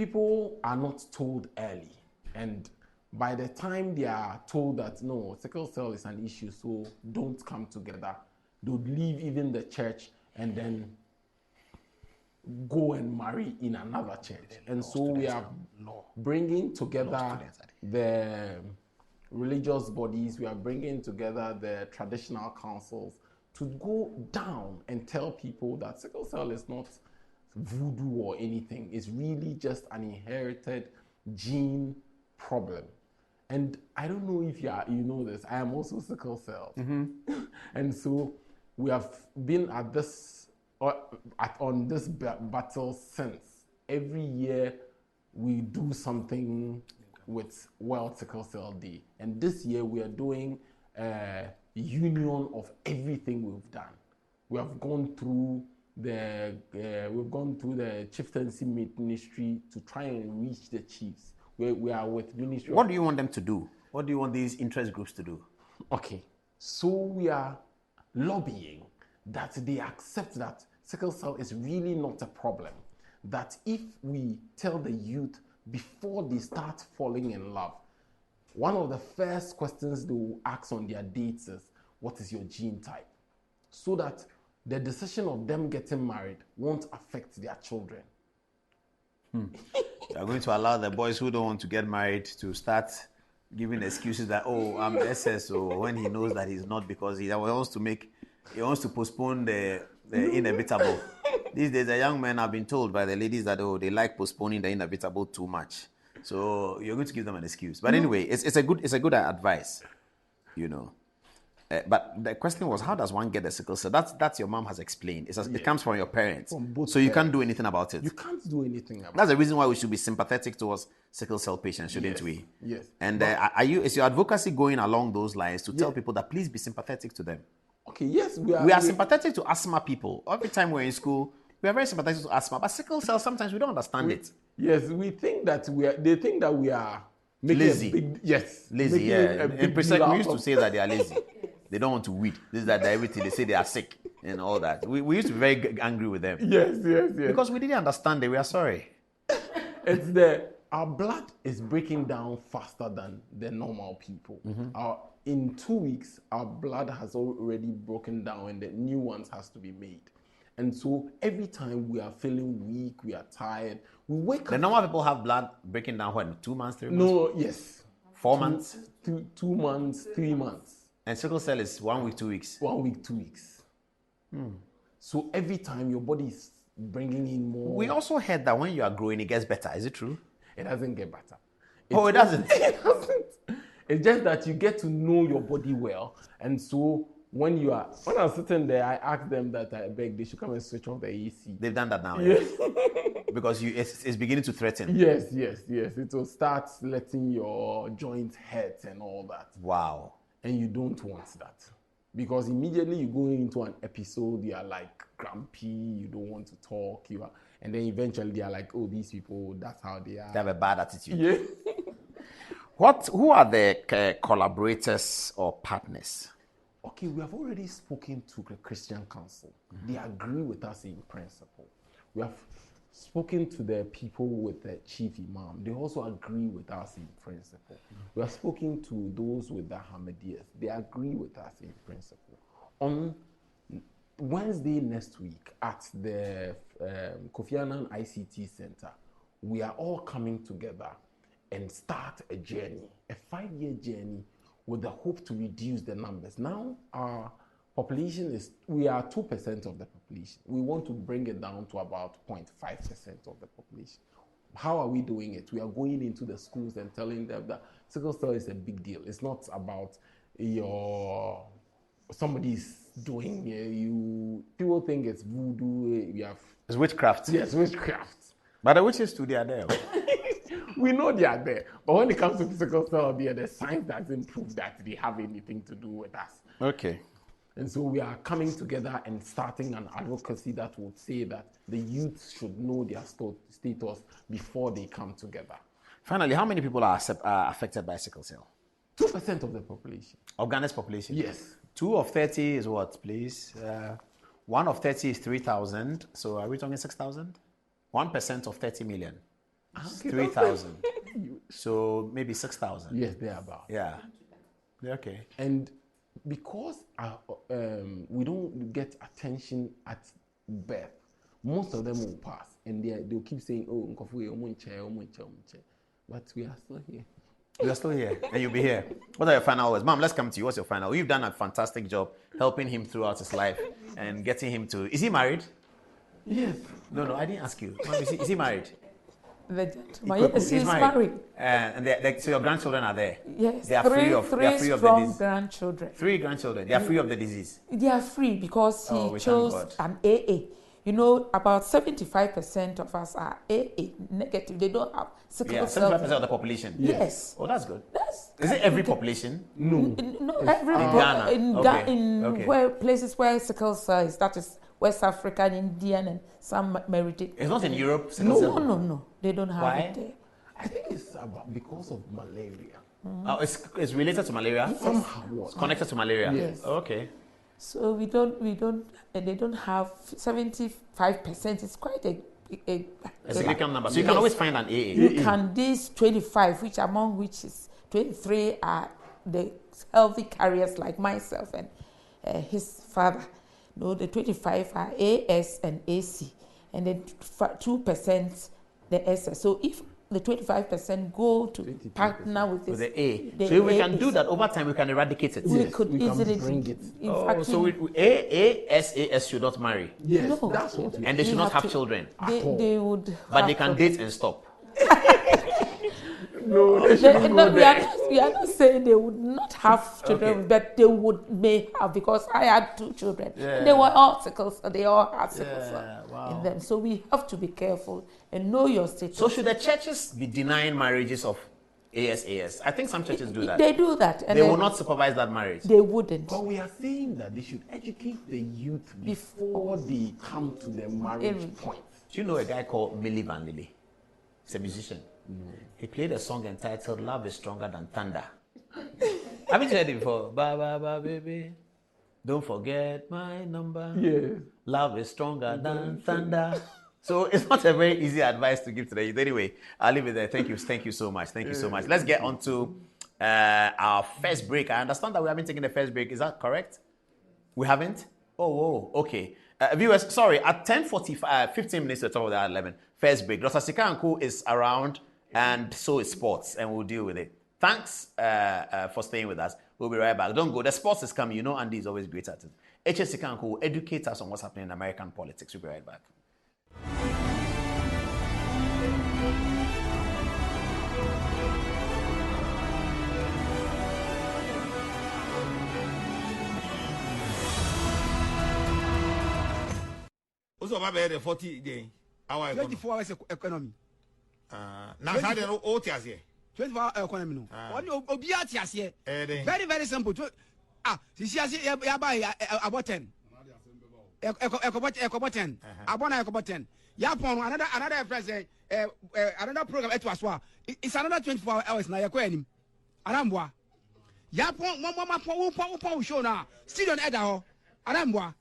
S11: people are not told early, and by the time they are told that no, sickle cell is an issue, so don't come together, they would leave even the church and then go and marry in another church. And so we are bringing together the religious bodies, we are bringing together the traditional councils to go down and tell people that sickle cell is not voodoo or anything. It's really just an inherited gene problem. And I don't know if you know this, I am also sickle cell. And so we have been at this on this battle since. Every year we do something with World Sickle Cell Day, and this year we are doing a union of everything we've done. We have gone through the chieftaincy ministry to try and reach the chiefs. We are with ministry.
S1: What do you want them to do? What do you want these interest groups to do?
S11: Okay, so we are lobbying that they accept that sickle cell is really not a problem. That if we tell the youth before they start falling in love, one of the first questions they will ask on their dates is, what is your gene type? So that the decision of them getting married won't affect their children.
S1: You are going to allow the boys who don't want to get married to start giving excuses that, oh, I'm SS, or when he knows that he's not, because he wants to postpone the inevitable. These days, the young men have been told by the ladies that, oh, they like postponing the inevitable too much. So you're going to give them an excuse. But anyway, it's a good advice, you know. But the question was, how does one get the sickle cell? That's your mom has explained. It comes from your parents. So you can't do anything about it.
S11: You can't do anything about it.
S1: That's the reason why we should be sympathetic towards sickle cell patients, shouldn't we?
S11: Yes.
S1: And is your advocacy going along those lines to tell people that please be sympathetic to them?
S11: Okay, yes, we
S1: are sympathetic to asthma people. Every time we're in school, we are very sympathetic to asthma. But sickle cell, sometimes we don't understand it.
S11: Yes, we think that they think that we are making
S1: lazy. Lazy, yeah. In Presec, we used to say that they are lazy. They don't want to weed. This, that, everything. They say they are sick and all that. We used to be very angry with them.
S11: Yes.
S1: Because we didn't understand it. We are sorry.
S11: Our blood is breaking down faster than the normal people. In 2 weeks, our blood has already broken down and the new ones has to be made. And so every time we are feeling weak, we are tired, we wake up.
S1: The normal people have blood breaking down when? 2 months, 3 months?
S11: No, yes.
S1: 4 months?
S11: 2 months, 3 months.
S1: And sickle cell is 1 week, 2 weeks?
S11: 1 week, 2 weeks. So every time your body is bringing in more.
S1: We also heard that when you are growing, it gets better. Is it true?
S11: It doesn't get better.
S1: It doesn't?
S11: It doesn't. It's just that you get to know your body well. And so when I was sitting there, I asked them that I beg they should come and switch off the AC.
S1: They've done that now,
S11: yes.
S1: Because it's beginning to threaten.
S11: Yes. It will start letting your joints hurt and all that.
S1: Wow.
S11: And you don't want that. Because immediately you go into an episode, you are like grumpy, you don't want to talk, and then eventually they are like, oh, these people, that's how they are.
S1: They have a bad attitude.
S11: Yeah.
S1: Who are the collaborators or partners?
S11: Okay, we have already spoken to the Christian Council. They agree with us in principle. We have spoken to the people with the chief imam. They also agree with us in principle. We have spoken to those with the Ahmadiyas. They agree with us in principle. On Wednesday next week at the Kofi Annan ICT Center, we are all coming together and start a journey, a 5-year journey with the hope to reduce the numbers. Now our population we are 2% of the population. We want to bring it down to about 0.5% of the population. How are we doing it? We are going into the schools and telling them that sickle cell is a big deal. It's not about somebody's doing people think it's voodoo.
S1: It's witchcraft.
S11: Yes, witchcraft.
S1: But the witches too, they are there.
S11: We know they are there. But when it comes to sickle cell, the science doesn't prove that they have anything to do with us.
S1: Okay.
S11: And so we are coming together and starting an advocacy that would say that the youth should know their status before they come together.
S1: Finally, how many people are affected by sickle cell?
S11: 2% of the population.
S1: Of Ghana's population?
S11: Yes.
S1: 2 of 30 is what, please? 1 of 30 is 3,000. So are we talking 6,000? 1% of 30 million. 3,000. So maybe 6,000.
S11: Yes, they're about.
S1: Yeah. Okay.
S11: And because we don't get attention at birth, most of them will pass, and they'll keep saying, "Oh, but we are still here."
S1: We are still here, and you'll be here. What are your final words, Mom? Let's come to you. What's your final? You've done a fantastic job helping him throughout his life and getting him to. Is he married?
S11: Yes.
S1: No, I didn't ask you. Mom, is he married?
S12: The gentleman, yes, he's married.
S1: And so your grandchildren are there.
S12: Yes,
S1: they are
S12: three
S1: free of the disease.
S12: Grandchildren.
S1: 3 grandchildren. They are free of the disease.
S12: They are free because he
S1: we
S12: chose
S1: thank
S12: an AA. You know, about 75% of us are AA negative. They don't have sickle cell.
S1: 75% of the population.
S12: Yes.
S1: Oh, that's good. Is it every population?
S12: No, every
S1: in Ghana.
S12: In where places where sickle cell is, that is West African, Indian, and some merited.
S1: It's not in Europe.
S12: No. They don't have it there.
S11: I think it's because of malaria.
S1: Oh, it's related to malaria.
S12: Yes.
S11: Somehow.
S1: It's connected to malaria.
S12: Yes.
S1: Okay.
S12: So we don't, and they don't have 75%. It's quite a
S1: significant number. So you can always find an AA.
S12: You can, these 25, which is 23 are the healthy carriers like myself and his father. No, the 25 are AS and AC, and then 2% the SS. So if the 25% go to partner with
S1: the A. So if we can do that over time, we can eradicate it.
S12: We could easily
S11: bring it.
S1: So AS should not marry.
S11: Yes, no, that's what.
S1: And they should not have children.
S12: They would.
S1: But they can date and stop.
S12: No, we are not saying they would not have children, but they may have, because I had 2 children. And they were all sickle cell. They all had sickle cell in them. So we have to be careful and know your status.
S1: So should the churches be denying marriages of AS? I think some churches do that.
S12: They do that. And
S1: they will not supervise that marriage.
S12: They wouldn't.
S11: But we are saying that they should educate the youth before they come to the marriage point.
S1: Do you know a guy called Milli Vanilli? He's a musician. He played a song entitled "Love is Stronger Than Thunder." Haven't you heard it before? Ba ba ba baby, don't forget my number.
S11: Yeah.
S1: Love is stronger than thunder. So it's not a very easy advice to give to the youth. Anyway, I'll leave it there. Thank you so much. Let's get on to our first break. I understand that we haven't taken the first break. Is that correct? We haven't? Oh, okay. Viewers, sorry, at 10:45, 15 minutes to the top of the 11, first break. Dr. Sika Anku is around, and so is sports, and we'll deal with it. Thanks for staying with us. We'll be right back. Don't go. The sports is coming. You know Andy is always great at it. HS Sika Anku will educate us on what's happening in American politics. We'll be right back.
S13: Also, about 40 days.
S14: 24 hours economy.
S13: Now, how do you know
S14: 24 hour economy. No. Very, very simple. This year, you buy about 10. About 10. About 10. Yapon, another president, another program at Waswa. It's another 24 hours now. You're going. Arambwa. Yapon, Mama, show now. Still on Edaho. Arambwa.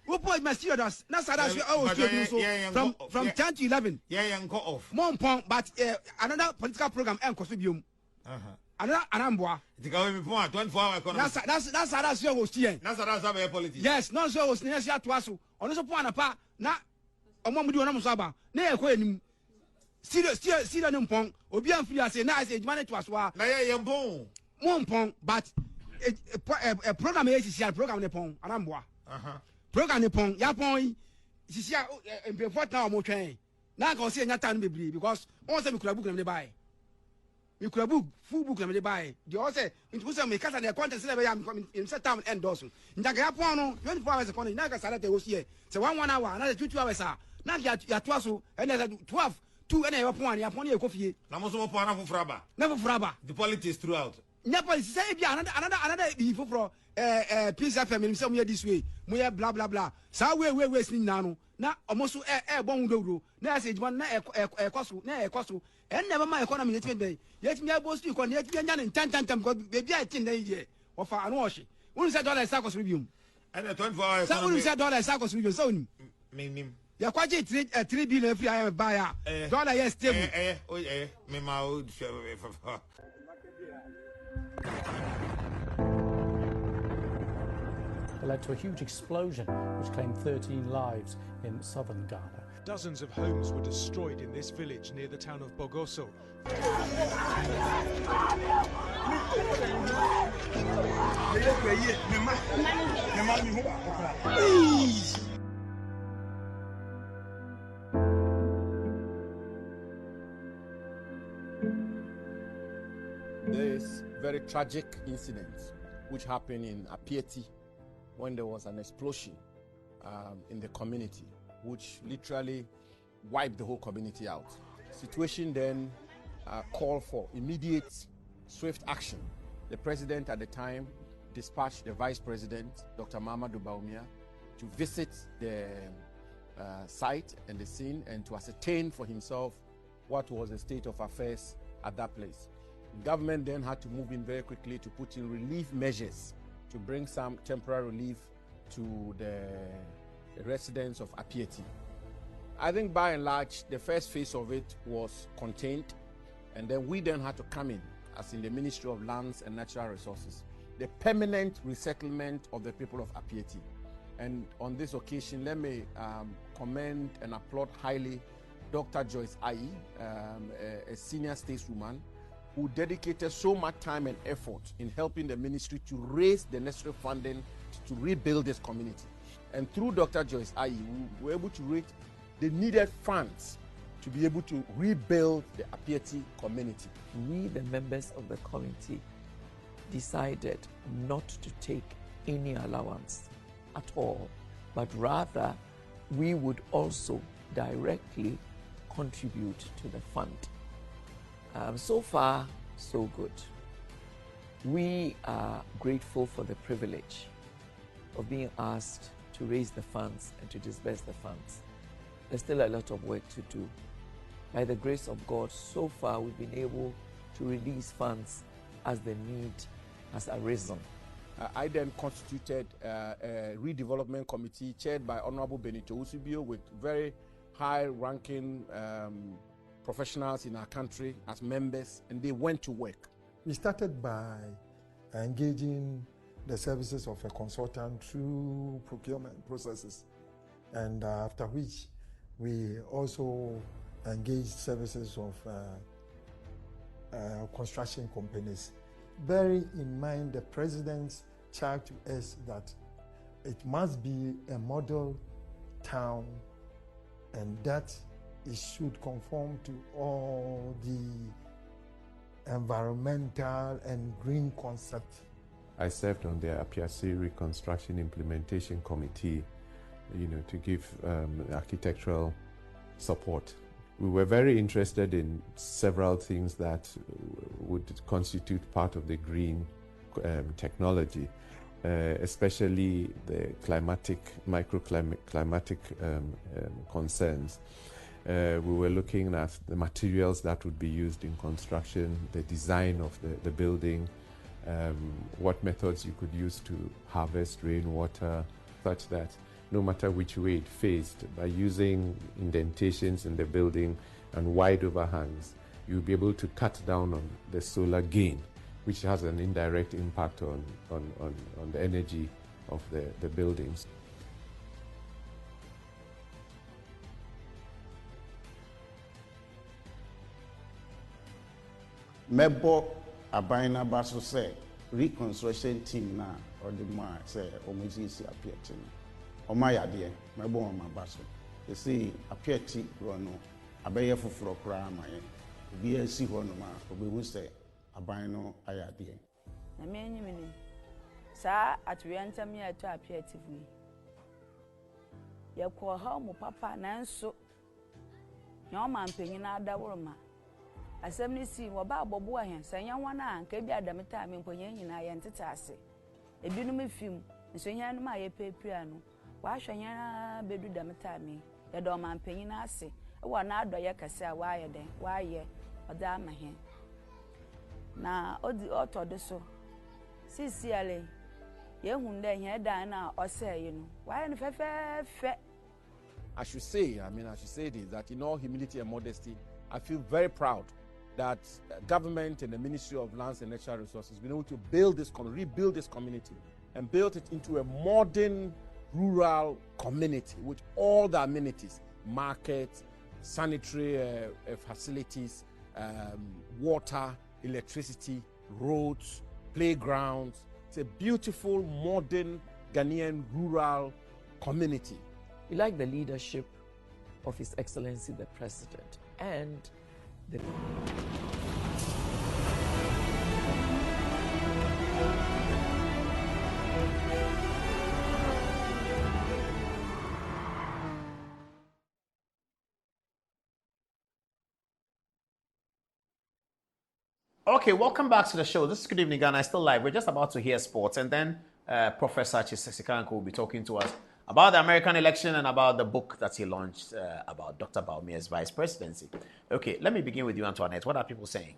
S14: Who put my students? That's from 10 to 11.
S13: Yeah, and go off.
S14: Mompong, but another political program and costume. Another Anambwa.
S13: The government 24 hour economy.
S14: That's how that's your host here.
S13: That's how that's politics.
S14: Yes, not so was near to us. On this point apart, not a moment do on Saba. Nay, when still on Pong, Obian Fia say, nice age money to us. Mompong, but a program is a program in Pong, Anambwa. Program Nepon, Yapon, this year, and 4 now more train. Now I can see that time be because once we could book them to buy. You could book full book them to buy. The also, it was a make their content in set time and Dawson. In Jagapono, 24 hours upon Naga Salate was here. So 1 hour, another 2 hours. Now you are 12, and 12, 2 and a point, upon your coffee.
S13: Namoso Pana for Fraba.
S14: Never Fraba.
S13: The politics throughout.
S14: Never say another before. Peace FM somewhere this way. We blah blah blah. So we listening now. Now almost bon do. Now say one na ekoso. And never my economy yesterday. Yet me boss you kon yet yan in 10 because baby I think dey here. Of an wash. One say dollar circus review.
S13: And 24 hours.
S14: So one say dollar circus review. So
S13: me.
S14: ya kwaje 3 billion free I buy dollar yes stable
S13: me ma
S15: led to a huge explosion which claimed 13 lives in southern Ghana.
S16: Dozens of homes were destroyed in this village near the town of Bogoso.
S11: This very tragic incident which happened in Apieti when there was an explosion in the community, which literally wiped the whole community out. Situation then called for immediate, swift action. The president at the time dispatched the vice president, Dr. Mamadou Bawumia, to visit the site and the scene and to ascertain for himself what was the state of affairs at that place. The government then had to move in very quickly to put in relief measures to bring some temporary relief to the residents of Apieti. I think by and large, the first phase of it was contained, and then we then had to come in, as in the Ministry of Lands and Natural Resources, the permanent resettlement of the people of Apieti. And on this occasion, let me commend and applaud highly Dr. Joyce Ayi, a senior stateswoman, who dedicated so much time and effort in helping the ministry to raise the necessary funding to rebuild this community. And through Dr. Joyce Ayi, we were able to raise the needed funds to be able to rebuild the Apieti community.
S17: We, the members of the committee, decided not to take any allowance at all, but rather we would also directly contribute to the fund. So far, so good. We are grateful for the privilege of being asked to raise the funds and to disburse the funds. There's still a lot of work to do. By the grace of God, so far we've been able to release funds as the need has arisen.
S11: I then constituted a redevelopment committee chaired by Honorable Benito Usibio with very high-ranking professionals in our country as members, and they went to work.
S18: We started by engaging the services of a consultant through procurement processes, and after which we also engaged services of construction companies. Bearing in mind the president's charge to us that it must be a model town and that it should conform to all the environmental and green concept.
S19: I served on the Apiasi Reconstruction Implementation Committee, to give architectural support. We were very interested in several things that would constitute part of the green technology, especially the microclimatic concerns. We were looking at the materials that would be used in construction, the design of the building, what methods you could use to harvest rainwater, such that no matter which way it faced, by using indentations in the building and wide overhangs, you'll be able to cut down on the solar gain, which has an indirect impact on the energy of the buildings.
S20: Mebo abaina baso say reconstruction team na or the ma say omoji si Apieti no oma yade mebo oma baso you see Apieti ro no abeye foforo kra amaye obi asi ho no ma obehu say aban no ayade
S21: na me enyim sa atwenta me ato Apieti fu ye ko ha mo papa nanso nyo ma mpanyin na adawroma asem ni si wo ba abobo ahen sanya wana anka bi adameta me mponye nyina ye nteta ase ebinum efim nso nyan ma ye pepia no wa hwanya bedu dameta me ye do ma mpanyin ase wo na adoye kase a wa ye den wa ye oda amahen na odi otode so sisi ale ye hunde hen dan na ose ye no wa ye no fefefe
S11: I should say this, that in all humility and modesty, I feel very proud that government and the Ministry of Lands and Natural Resources have been able to rebuild this community and build it into a modern rural community with all the amenities, markets, sanitary facilities, water, electricity, roads, playgrounds. It's a beautiful, modern Ghanaian rural community.
S17: We like the leadership of His Excellency the President and the
S1: Okay, welcome back to the show. This is Good Evening Ghana. Still live. We're just about to hear sports, and then Professor Chisesikanko will be talking to us about the American election and about the book that he launched about Dr. Bawumia's vice presidency. Okay, let me begin with you, Antoinette. What are people saying?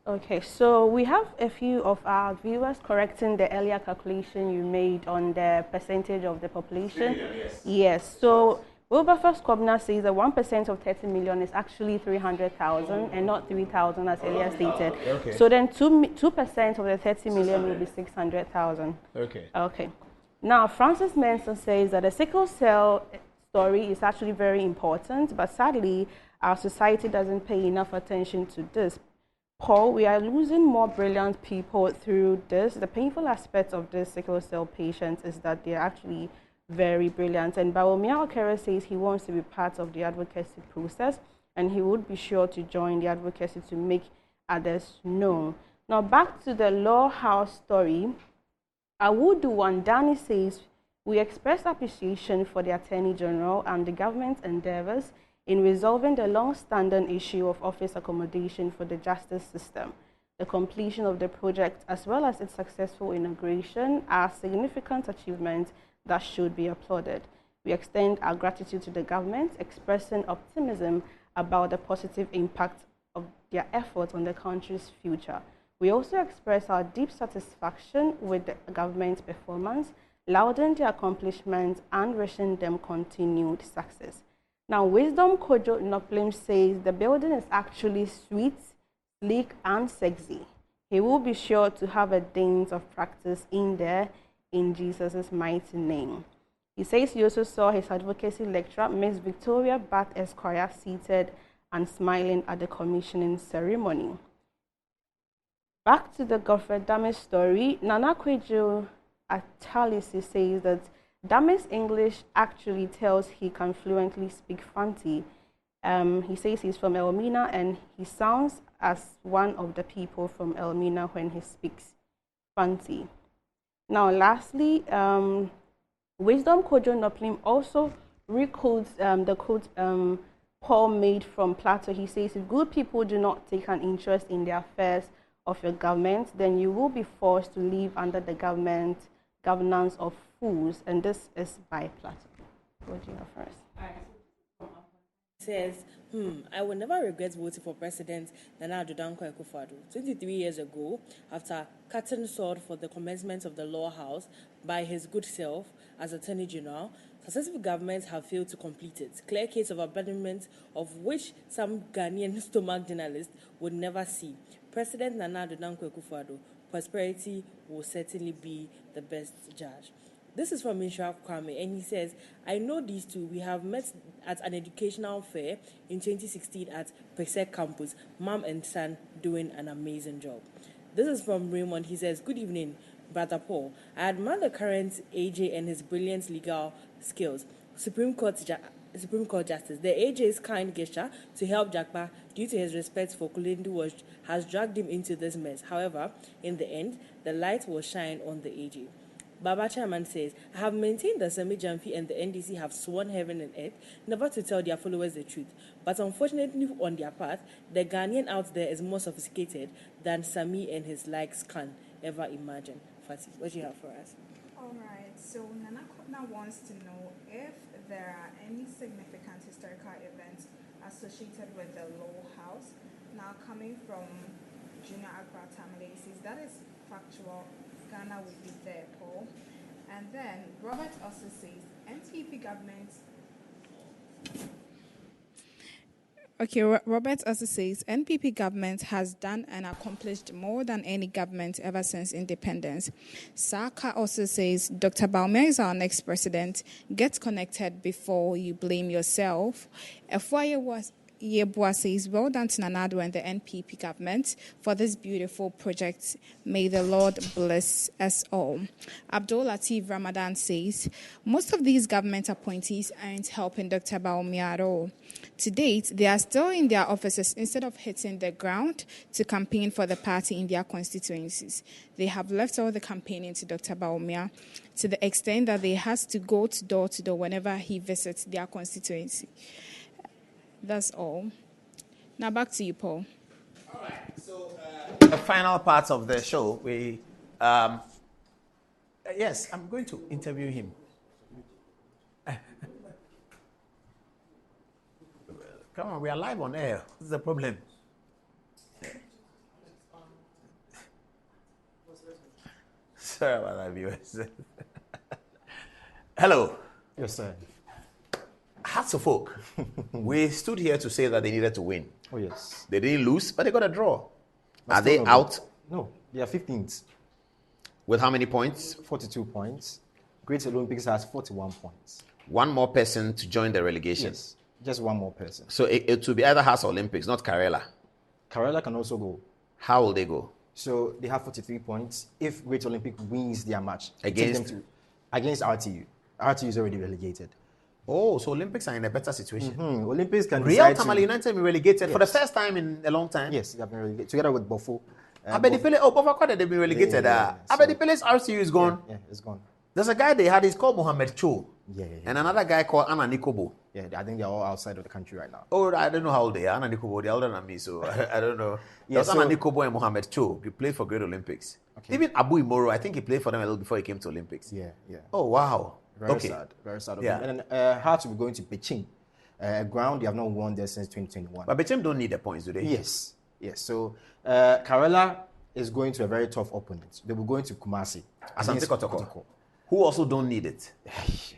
S3: Okay, so we have a few of our viewers correcting the earlier calculation you made on the percentage of the population.
S1: Yes.
S3: Yes, so Wilberforce Kobna says that 1% of 30 million is actually 300,000 and not 3,000 as earlier stated.
S1: Okay.
S3: So then 2% of the 30 million will be 600,000.
S1: Okay.
S3: Okay. Now, Francis Manson says that the sickle cell story is actually very important, but sadly, our society doesn't pay enough attention to this. Paul, we are losing more brilliant people through this. The painful aspect of this sickle cell patients is that they're actually very brilliant. And Bawumia Okere says he wants to be part of the advocacy process and he would be sure to join the advocacy to make others know. Now, back to the Law House story. Awudu Wandani says, we express appreciation for the Attorney General and the government's endeavors in resolving the long-standing issue of office accommodation for the justice system. The completion of the project as well as its successful inauguration are significant achievements that should be applauded. We extend our gratitude to the government, expressing optimism about the positive impact of their efforts on the country's future. We also express our deep satisfaction with the government's performance, lauding their accomplishments and wishing them continued success. Now, Wisdom Kojo Noplim says the building is actually sweet, sleek, and sexy. He will be sure to have a dance of practice in there in Jesus' mighty name. He says he also saw his advocacy lecturer, Miss Victoria Bath Esquire, seated and smiling at the commissioning ceremony. Back to the Godfrey Damis story, Nana Kwejo Atalisi says that Damis' English actually tells he can fluently speak Fanti. He says he's from Elmina and he sounds as one of the people from Elmina when he speaks Fanti. Now, lastly, Wisdom Kojo Noplim also requotes the quote Paul made from Plato. He says, if good people do not take an interest in the affairs of your government, then you will be forced to live under the governance of fools. And this is by Plato. What do you have first?
S4: Says, I will never regret voting for President Nana Addo Dankwa Akufo-Addo. 23 years ago, after cutting sword for the commencement of the Law House by his good self as Attorney General, successive governments have failed to complete it. Clear case of abandonment of which some Ghanaian stomach journalists would never see. President Nana Addo Dankwa Akufo-Addo, prosperity will certainly be the best judge. This is from Mishra Kwame, and he says, I know these two. We have met at an educational fair in 2016 at Pesek campus. Mom and son doing an amazing job. This is from Raymond. He says, good evening, Brother Paul. I admire the current AJ and his brilliant legal skills. Supreme Court Justice. The AJ's kind gesture to help Jakpa due to his respect for Kulendu has dragged him into this mess. However, in the end, the light will shine on the AJ. Baba Chairman says, I have maintained that Sami Jamfi and the NDC have sworn heaven and earth never to tell their followers the truth. But unfortunately on their part, the Ghanaian out there is more sophisticated than Sami and his likes can ever imagine. Fatih, what do you have for us?
S22: All right, so Nana Kotna wants to know if there are any significant historical events associated with the Law House. Now coming from Junior Akbar Tamale, says that is factual. Ghana will be there, Paul. And then Robert also says NTP government
S5: Okay, Robert also says NPP government has done and accomplished more than any government ever since independence. Saka also says Dr. Bawumia is our next president. Get connected before you blame yourself. Yebua says, well done to Nana Addo and the NPP government for this beautiful project. May the Lord bless us all. Abdul Latif Ramadan says, most of these government appointees aren't helping Dr. Bawumia at all. To date, they are still in their offices instead of hitting the ground to campaign for the party in their constituencies. They have left all the campaigning to Dr. Bawumia to the extent that they has to go to door whenever he visits their constituency. That's all. Now back to you, Paul.
S1: All right. So the final part of the show, we yes, I'm going to interview him. Come on, we are live on air. What's the problem? Sorry about that, viewers. Hello.
S6: Yes, sir.
S1: Hearts of Oak. We stood here to say that they needed to win.
S6: Oh, yes.
S1: They didn't lose, but they got a draw.
S6: But
S1: are they
S6: no
S1: out?
S6: No, they are 15th.
S1: With how many points?
S6: 42 points. Great Olympics has 41 points.
S1: One more person to join the relegation.
S6: Yes, just one more person.
S1: So it will be either Hearts or Olympics, not Karela.
S6: Karela can also go.
S1: How will they go?
S6: So they have 43 points. If Great Olympic wins their match
S1: against
S6: RTU, RTU is already relegated.
S1: Oh, so Olympics are in a better situation.
S6: Mm-hmm. Olympics can
S1: Real Tamale United be relegated for the first time in a long time.
S6: Yes, they have been relegated together with Bofo.
S1: Bofo, they've been relegated. Abedipele's RCU is gone.
S6: Yeah, it's gone.
S1: There's a guy they had, he's called Mohamed Cho.
S6: Yeah.
S1: And another guy called Anna Nikobo.
S6: Yeah, I think they're all outside of the country right now.
S1: Oh, I don't know how old they are. Anna Nikobo, they're older than me, so I don't know.
S6: Yeah,
S1: There's Anna Nikobo and Mohamed Cho. He played for Great Olympics. Okay. Even Abu Imoro, I think he played for them a little before he came to Olympics.
S6: Yeah.
S1: Oh, wow.
S6: Very sad.
S1: Yeah.
S6: And then Hearts will be going to Beijing, a ground they have not won there since 2021.
S1: But Beijing don't need the points, do they?
S6: Yes. So Karela is going to a very tough opponent. They will go into Kumasi.
S1: Asante Kotoko. Who also don't need it.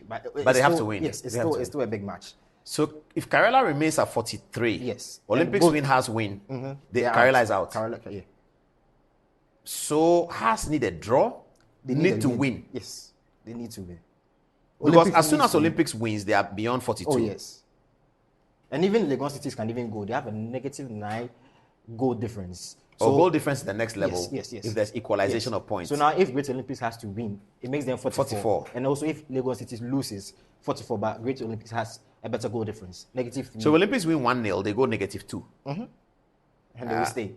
S1: but they have to win.
S6: Yes, it's still a big match.
S1: So if Karela remains at 43,
S6: yes,
S1: Olympics win, Hearts win, Karela is out.
S6: Yeah.
S1: So Hearts need a draw. They need to win.
S6: Yes, they need to win.
S1: Because as soon as Olympics wins, they are beyond 42.
S6: Oh, yes. And even Legon Cities can even go. They have a negative 9 goal difference.
S1: So goal difference is the next level.
S6: Yes.
S1: If there's equalization of points.
S6: So now if Great Olympics has to win, it makes them 44. And also if Lagos Cities loses, 44, but Great Olympics has a better goal difference, -3.
S1: So Olympics win 1-0, they go -2.
S6: Mm-hmm. And they will stay.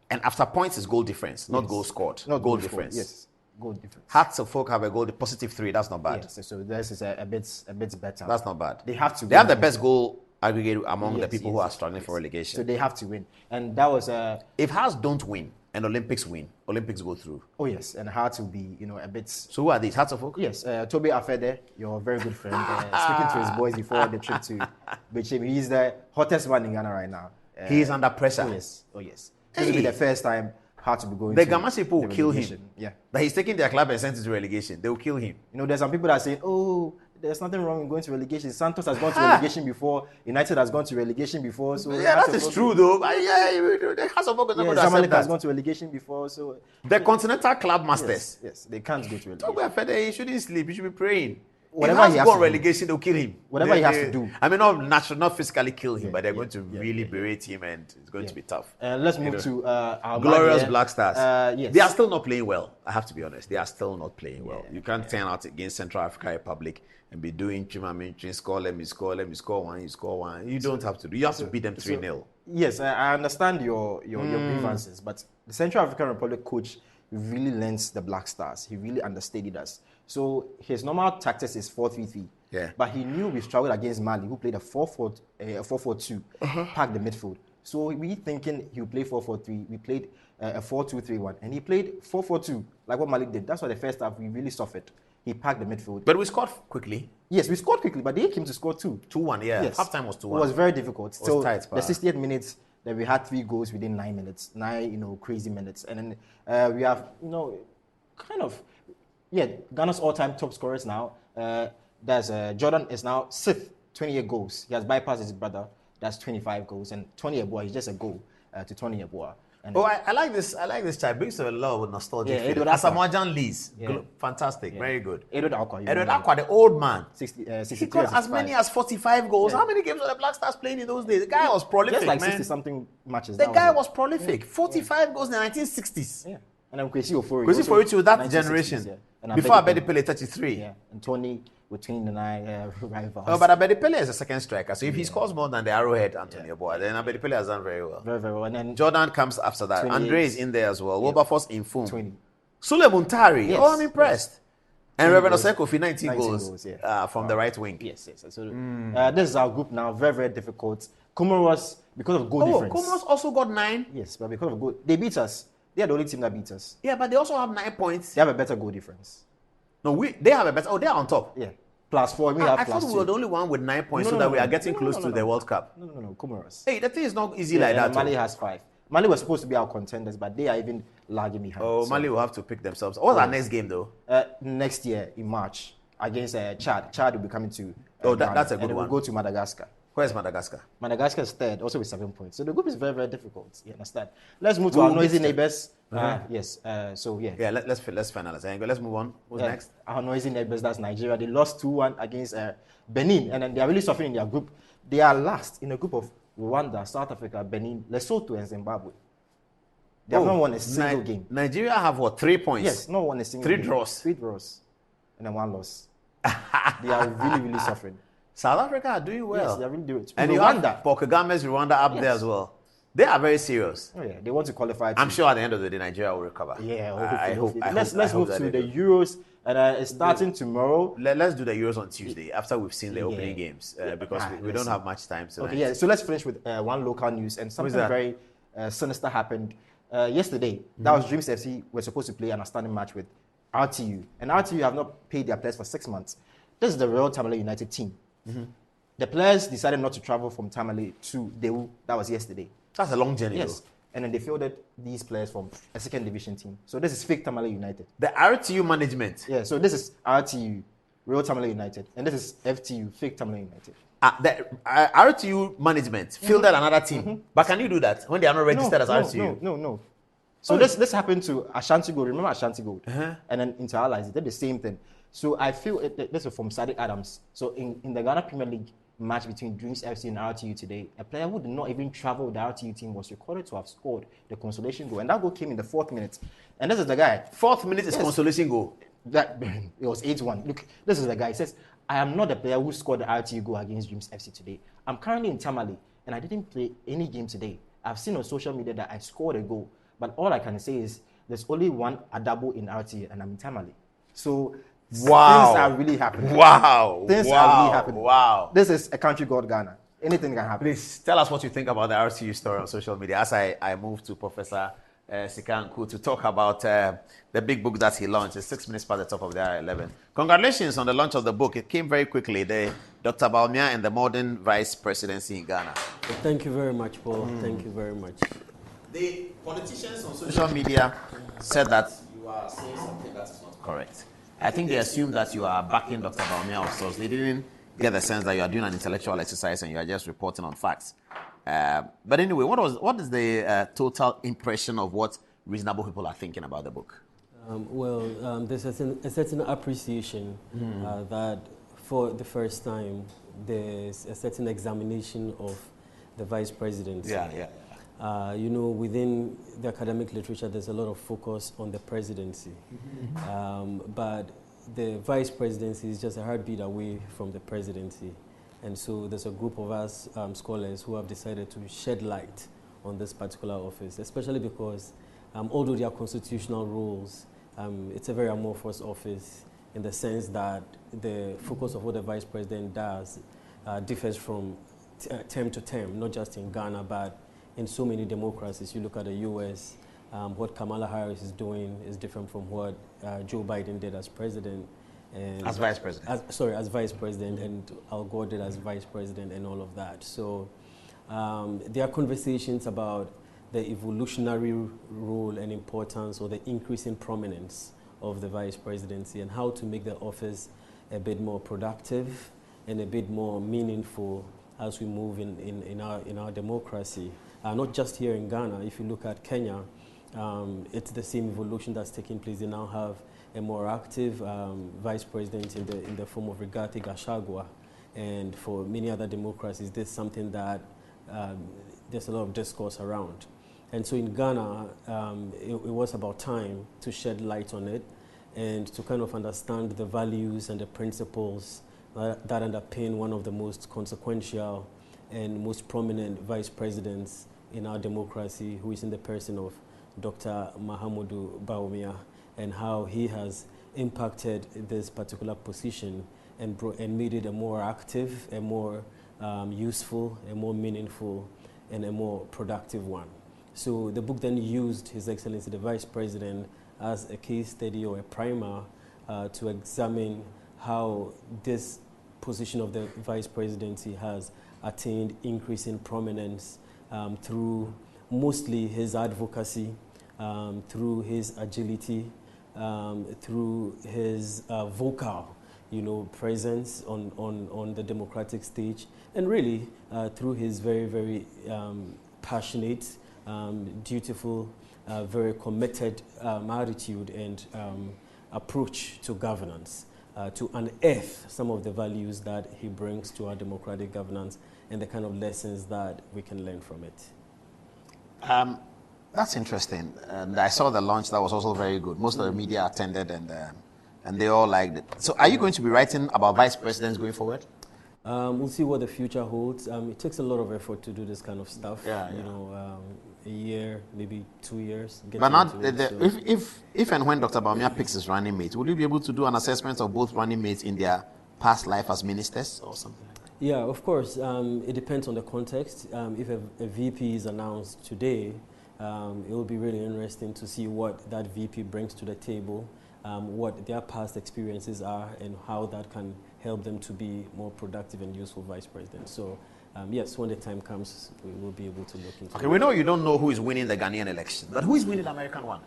S1: And after points is goal difference, not goal scored.
S6: Not
S1: goal
S6: difference.
S1: Yes.
S6: Goal difference.
S1: Hearts of Folk have a goal +3. That's not bad.
S6: Yes, so this is a bit better.
S1: That's not bad.
S6: They have to.
S1: They have the best goal aggregate among the people who are struggling for relegation.
S6: So they have to win, and that was
S1: if Hearts don't win and Olympics win, Olympics go through.
S6: Oh yes, and Hearts will be a bit.
S1: So who are these? Hearts of Folk?
S6: Yes, Toby Afede, your very good friend, speaking to his boys before the trip to Beijing. He's the hottest man in Ghana right now.
S1: He is under pressure.
S6: Oh yes. This will be the first time Hearts will be going.
S1: The Gamasi people will kill him.
S6: Yeah,
S1: that he's taking their club and sent it to relegation. They will kill him.
S6: There's some people that are saying, "Oh, there's nothing wrong in going to relegation. Santos has gone to relegation before. United has gone to relegation before. So
S1: yeah, that is true though. The Hearts of Folk is not going to accept that.
S6: Has gone to relegation before. So
S1: the Continental Club Masters.
S6: Yes, they can't go to relegation.
S1: Toby Afede, he shouldn't sleep. He should be praying.
S6: Whatever he has to do.
S1: relegation, they'll kill him.
S6: Whatever he has to do.
S1: I mean, not physically kill him, but they're going to really berate him, and it's going to be tough.
S6: Let's move to our
S1: glorious Black Stars.
S6: Yes.
S1: They are still not playing well. I have to be honest. They are still not playing well. You can't turn out against Central African Republic and be doing score, let me score one, you score one. You don't have to do. You have to beat them 3-0.
S6: Yes, I understand your grievances, but the Central African Republic coach really lends the Black Stars. He really understudied us. So his normal tactics is 4-3-3.
S1: Yeah.
S6: But he knew we struggled against Mali, who played a 4-4-2, packed the midfield. So we thinking he would play 4-4-3. We played a 4-2-3-1, and he played 4-4-2, like what Mali did. That's why the first half we really suffered. He packed the midfield.
S1: But we scored quickly.
S6: Yes, we scored quickly, but they came to score 2-1.
S1: Yeah.
S6: Yes.
S1: Halftime was 2-1.
S6: It was very difficult.
S1: So tight,
S6: the 68th minutes, that we had 3 goals within 9 minutes. 9, crazy minutes. And then we have, Ghana's all-time top scorers now. Jordan is now 6th 28 goals. He has bypassed his brother. That's 25 goals. And Tony Yeboah is just a goal to Tony Yeboah. And
S1: I like this. I like this type. Brings a lot of nostalgia.
S6: Yeah,
S1: Asamoah Lees.
S6: Yeah.
S1: Fantastic.
S6: Yeah.
S1: Very good.
S6: Edward Akwa.
S1: Edward Akwa, the old man.
S6: 63
S1: he got as many as 45 goals.
S6: Yeah.
S1: How many games were the Black Stars playing in those days? The guy was prolific,
S6: Just like
S1: man.
S6: 60-something matches.
S1: The guy was prolific. 45 goals in the 1960s.
S6: Yeah. And then Kwesi Ofori.
S1: Kwesi Ofori to that
S6: 1960s,
S1: generation.
S6: Yeah. And
S1: Before Abedi Pele, 33.
S6: Yeah. And Tony with 29 rivals.
S1: Oh, but Abedi Pele is a second striker. So if he scores more than the Arrowhead Anthony Yeboah, then Abedi Pele has done very well.
S6: Very, very well. And then
S1: Jordan comes after that.
S6: 28.
S1: Andre is in there as well.
S6: Yeah.
S1: Wilberforce in full.
S6: 20.
S1: Sule Muntari.
S6: Yes.
S1: Oh, I'm impressed.
S6: Yes.
S1: And Reverend
S6: 19
S1: Osei Kofi, 19 goals
S6: yeah.
S1: from the right wing.
S6: Yes. So this is our group now. Very, very difficult. Comoros, because of goal difference.
S1: Comoros also got 9.
S6: Yes, but because of goal, they beat us. They are the only team that beat us.
S1: Yeah, but they also have 9 points.
S6: They have a better goal difference.
S1: No, they have a better. Oh, they are on top.
S6: Yeah. +4. We have
S1: I
S6: +2.
S1: thought we were the only one with 9 points, so that we are getting close to the World Cup.
S6: No. Comoros.
S1: Hey, the thing is not easy like that.
S6: Mali has 5. Mali was supposed to be our contenders, but they are even lagging behind.
S1: Oh, Mali will have to pick themselves. What's our next game, though?
S6: Next year in March against Chad. Chad will be coming to.
S1: That's a good one.
S6: We'll go to Madagascar.
S1: Where's Madagascar?
S6: Madagascar is third, also with 7 points. So the group is very, very difficult. You understand? Let's move to our noisy neighbors. Yes.
S1: Yeah, let's finalize. Let's move on. Who's next?
S6: Our noisy neighbors, that's Nigeria. They lost 2-1 against Benin, and then they are really suffering in their group. They are last in a group of Rwanda, South Africa, Benin, Lesotho, and Zimbabwe. They have not won a single game.
S1: Nigeria have what, 3 points?
S6: Yes, not won a single
S1: 3
S6: game.
S1: draws.
S6: 3 draws. And then 1 loss. They are really, really suffering.
S1: South Africa are doing well.
S6: Yes, they are really doing it.
S1: And Rwanda. Paul Kagame's Rwanda up there as well. They are very serious.
S6: Oh, yeah. They want to qualify.
S1: I'm sure at the end of the day, Nigeria will recover.
S6: Yeah,
S1: I hope.
S6: Let's move to the Euros. And it's starting tomorrow.
S1: Let's do the Euros on Tuesday after we've seen the opening games because we don't have much time tonight.
S6: Okay, yeah. So let's finish with one local news and something very sinister happened yesterday. That was Dreams FC. We're supposed to play an outstanding match with RTU, and RTU have not paid their players for 6 months. This is the Royal Tamale United team. The players decided not to travel from Tamale to Daewoo. That was yesterday.
S1: That's a long journey.
S6: Yes.
S1: Though.
S6: And then they fielded these players from a second division team. So this is fake Tamale United.
S1: The RTU management.
S6: Yeah, so this is RTU, Real Tamale United. And this is FTU, fake Tamale United.
S1: The RTU management fielded another team. But can you do that when they are not registered as RTU?
S6: No. So this happened to Ashanti Gold. Remember Ashanti Gold? And then Inter Allies, they did the same thing. So I feel this is from Sadiq Adams. So in the Ghana Premier League match between Dreams FC and RTU today, a player who did not even travel with the RTU team was recorded to have scored the consolation goal. And that goal came in the 4th minute. And this is the guy.
S1: 4th minute is consolation goal.
S6: It was 8-1. Look, this is the guy. He says, I am not the player who scored the RTU goal against Dreams FC today. I'm currently in Tamale and I didn't play any game today. I've seen on social media that I scored a goal. But all I can say is there's only one Adabo in RTU and I'm in Tamale. So things are really happening. Things are really happening. This is a country called Ghana. Anything can happen.
S1: Please tell us what you think about the RTU story on social media as I move to Professor Sikanku to talk about the big book that he launched. It's 6 minutes past the top of the hour 11. Congratulations on the launch of the book. It came very quickly. The Dr. Bawumia and the Modern Vice Presidency in Ghana.
S7: Thank you very much, Paul. Thank you very much.
S1: The politicians on social media said that you are saying something that is not correct. I think they assumed that you are backing Dr. Bawumia of sorts. They didn't get the sense that you are doing an intellectual exercise and you are just reporting on facts. But anyway, what is the total impression of what reasonable people are thinking about the book?
S7: There's a certain appreciation that for the first time there's a certain examination of the vice presidency. Within the academic literature, there's a lot of focus on the presidency. But the vice presidency is just a heartbeat away from the presidency. And so there's a group of us scholars who have decided to shed light on this particular office, especially because although there are constitutional rules, it's a very amorphous office in the sense that the focus of what the vice president does differs from term to term, not just in Ghana, but in so many democracies. You look at the US, what Kamala Harris is doing is different from what Joe Biden did as president. And
S1: as vice president.
S7: As vice president, and Al Gore did as vice president and all of that. So there are conversations about the evolutionary role and importance or the increasing prominence of the vice presidency and how to make the office a bit more productive and a bit more meaningful as we move in our democracy. Not just here in Ghana. If you look at Kenya, it's the same evolution that's taking place. They now have a more active vice president in the form of Rigathi Gachagua. And for many other democracies, this is something that there's a lot of discourse around. And so in Ghana, it was about time to shed light on it and to kind of understand the values and the principles that underpin one of the most consequential and most prominent vice presidents in our democracy, who is in the person of Dr. Mahamudu Bawumia, and how he has impacted this particular position and made it a more active, a more useful, a more meaningful, and a more productive one. So the book then used His Excellency the Vice President as a case study or a primer to examine how this position of the Vice Presidency has attained increasing prominence through mostly his advocacy, through his agility, through his vocal presence on the democratic stage, and really through his very, very passionate, dutiful, very committed attitude and approach to governance, to unearth some of the values that he brings to our democratic governance and the kind of lessons that we can learn from it.
S1: That's interesting. And I saw the launch. That was also very good. Most of the media attended and they all liked it. So are you going to be writing about vice presidents going forward?
S7: We'll see what the future holds. It takes a lot of effort to do this kind of stuff. A year, maybe 2 years.
S1: But not if and when Dr. Bawumia picks his running mate, will you be able to do an assessment of both running mates in their past life as ministers or something?
S7: Yeah, of course. It depends on the context. If a VP is announced today, it will be really interesting to see what that VP brings to the table, what their past experiences are, and how that can help them to be more productive and useful vice president. So, yes, when the time comes, we will be able to look into it.
S1: Okay, we know you don't know who is winning the Ghanaian election, but who is winning the American one?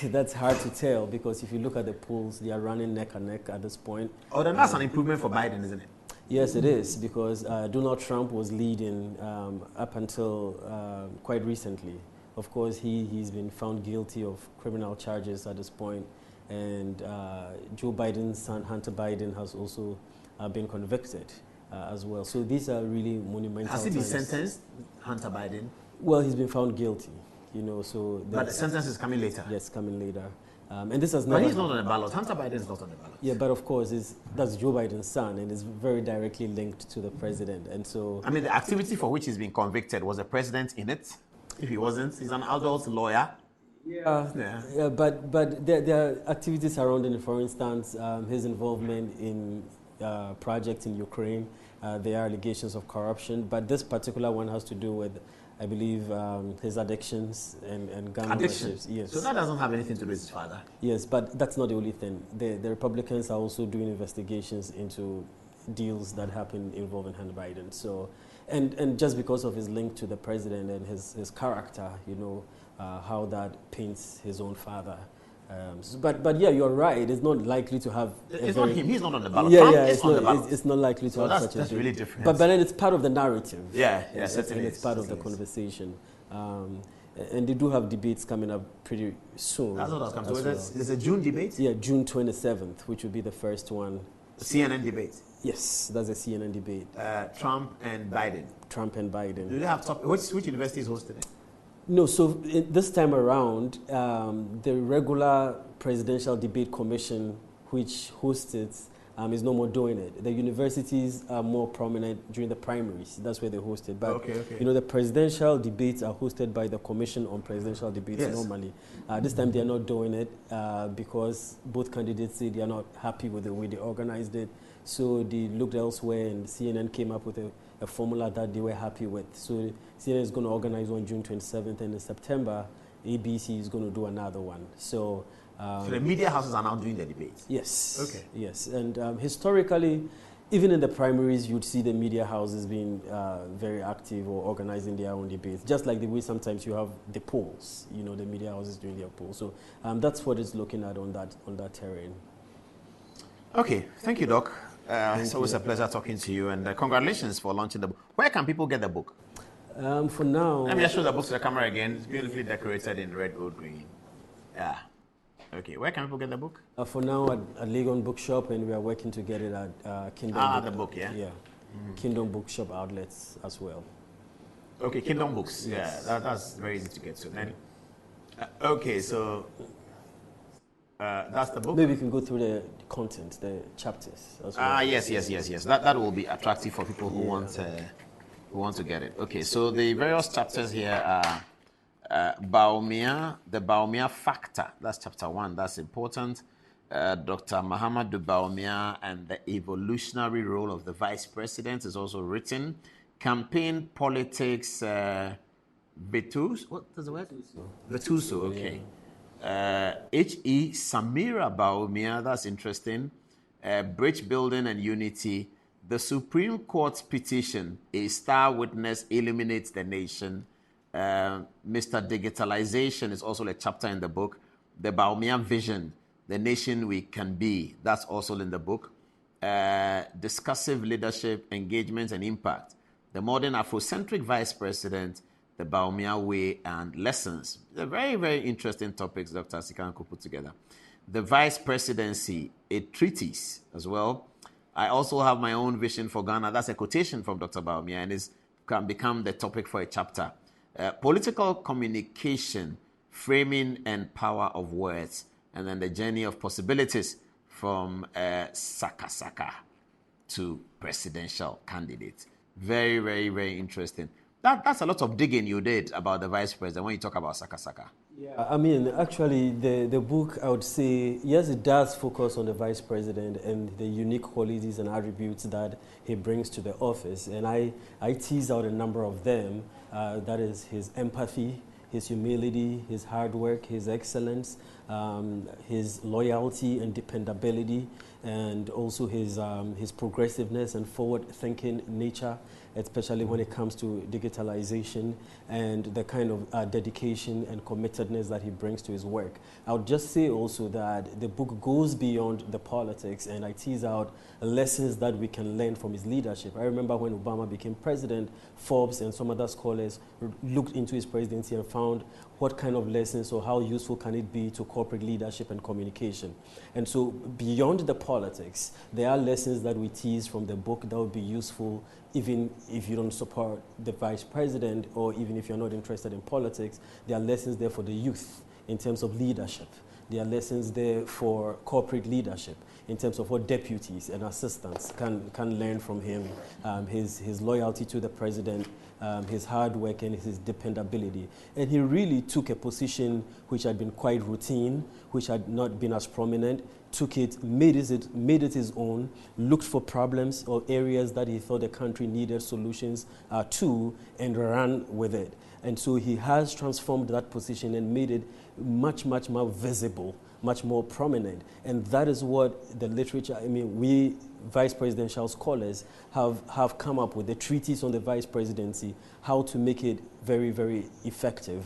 S7: That's hard to tell, because if you look at the polls, they are running neck and neck at this point.
S1: Oh, then that's an improvement for Biden, isn't it?
S7: Yes, it is, because Donald Trump was leading up until quite recently. Of course, he's been found guilty of criminal charges at this point, and Joe Biden's son, Hunter Biden, has also been convicted as well. So these are really monumental.
S1: Has he been sentenced, Hunter Biden?
S7: Well, he's been found guilty, so...
S1: But the sentence is coming later?
S7: Yes, coming later. And this has
S1: but he's not on the ballot. Hunter Biden is not on the ballot.
S7: Yeah, but of course, that's Joe Biden's son, and it's very directly linked to the president. And so...
S1: I mean, the activity for which he's been convicted, was the president in it? If he wasn't, he's an adult lawyer.
S7: Yeah, but there are activities surrounding it. For instance, his involvement in projects in Ukraine. There are allegations of corruption, but this particular one has to do with, I believe, his addictions and gun memberships. Yes.
S1: So that doesn't have anything to do with his father?
S7: Yes, but that's not the only thing. The Republicans are also doing investigations into deals that happen involving Hunter Biden. So, and just because of his link to the president and his character, how that paints his own father. But yeah, you're right. It's not likely to have.
S1: It's not him. He's not on the ballot.
S7: Yeah, it's not likely to have such a.
S1: That's really different.
S7: But then it's part of the narrative.
S1: Yeah,
S7: certainly. It's part of the conversation. And they do have debates coming up pretty soon.
S1: That's what I was coming to. There's a June debate?
S7: Yeah, June 27th, which will be the first one.
S1: The CNN debate?
S7: Yes, that's a CNN debate.
S1: Trump and Biden?
S7: Trump and Biden.
S1: Do they have which university is hosting it?
S7: No, so this time around, the regular Presidential Debate Commission, which hosts it, is no more doing it. The universities are more prominent during the primaries. That's where they host it. But the presidential debates are hosted by the Commission on Presidential Debates normally. This time they are not doing it because both candidates say they are not happy with the way they organized it. So they looked elsewhere, and CNN came up with a formula that they were happy with. So CNN is going to organize on June 27th, and in September, ABC is going to do another one. So
S1: the media houses are now doing the debates?
S7: Yes.
S1: Okay.
S7: Yes, and historically, even in the primaries, you'd see the media houses being very active or organizing their own debates, just like the way sometimes you have the polls, the media houses doing their polls. So that's what it's looking at on that terrain.
S1: Okay, thank you, Doc. It's always a pleasure talking to you, and congratulations for launching the book. Where can people get the book?
S7: For now...
S1: Let me just show the book to the camera again. It's beautifully decorated in red, gold, green. Yeah. Okay, where can people get the book?
S7: For now, at Legon Bookshop, and we are working to get it at Kingdom.
S1: The book, yeah?
S7: Yeah. Kingdom Bookshop outlets as well.
S1: Okay, Kingdom Books.
S7: Yes.
S1: Yeah, that's very easy to get to. Then, okay, so that's the book.
S7: Maybe you can go through the content, the chapters as well.
S1: Yes. That will be attractive for people who want to get it. Okay, so the various chapters here are Bawumia, the Bawumia factor. That's chapter 1. That's important. Dr. Mahamudu Bawumia and the evolutionary role of the vice president is also written. Campaign politics, Vetuso. What is the word? Vetuso. Okay. H.E. Samira Bawumia. That's interesting. Bridge building and unity. The Supreme Court's petition, a star witness illuminates the nation. Mr. Digitalization is also a chapter in the book. The Bawumia vision, the nation we can be, that's also in the book. Discursive leadership, engagement, and impact. The modern Afrocentric vice president, the Bawumia way, and lessons. They're very, very interesting topics Dr. Sikanko put together. The vice presidency, a treatise as well. I also have my own vision for Ghana. That's a quotation from Dr. Bawumia, and it can become the topic for a chapter. Political communication, framing and power of words, and then the journey of possibilities from Saka to presidential candidate. Very, very, very interesting. That's a lot of digging you did about the vice president when you talk about Saka.
S7: Yeah, I mean, actually, the book, I would say, yes, it does focus on the vice president and the unique qualities and attributes that he brings to the office. And I tease out a number of them. That is his empathy, his humility, his hard work, his excellence, his loyalty and dependability, and also his progressiveness and forward-thinking nature, especially when it comes to digitalization and the kind of dedication and committedness that he brings to his work. I would just say also that the book goes beyond the politics, and I tease out lessons that we can learn from his leadership. I remember when Obama became president, Forbes and some other scholars looked into his presidency and found what kind of lessons or how useful can it be to corporate leadership and communication. And so beyond the politics, there are lessons that we tease from the book that would be useful even if you don't support the vice president, or even if you're not interested in politics. There are lessons there for the youth in terms of leadership. There are lessons there for corporate leadership in terms of what deputies and assistants can learn from him, his loyalty to the president, his hard work and his dependability. And he really took a position which had been quite routine, which had not been as prominent, took it, made it his own, looked for problems or areas that he thought the country needed solutions to, and ran with it. And so he has transformed that position and made it much, much more visible, much more prominent. And that is what the literature, I mean, we vice presidential scholars have come up with, the treatise on the vice presidency, how to make it very, very effective.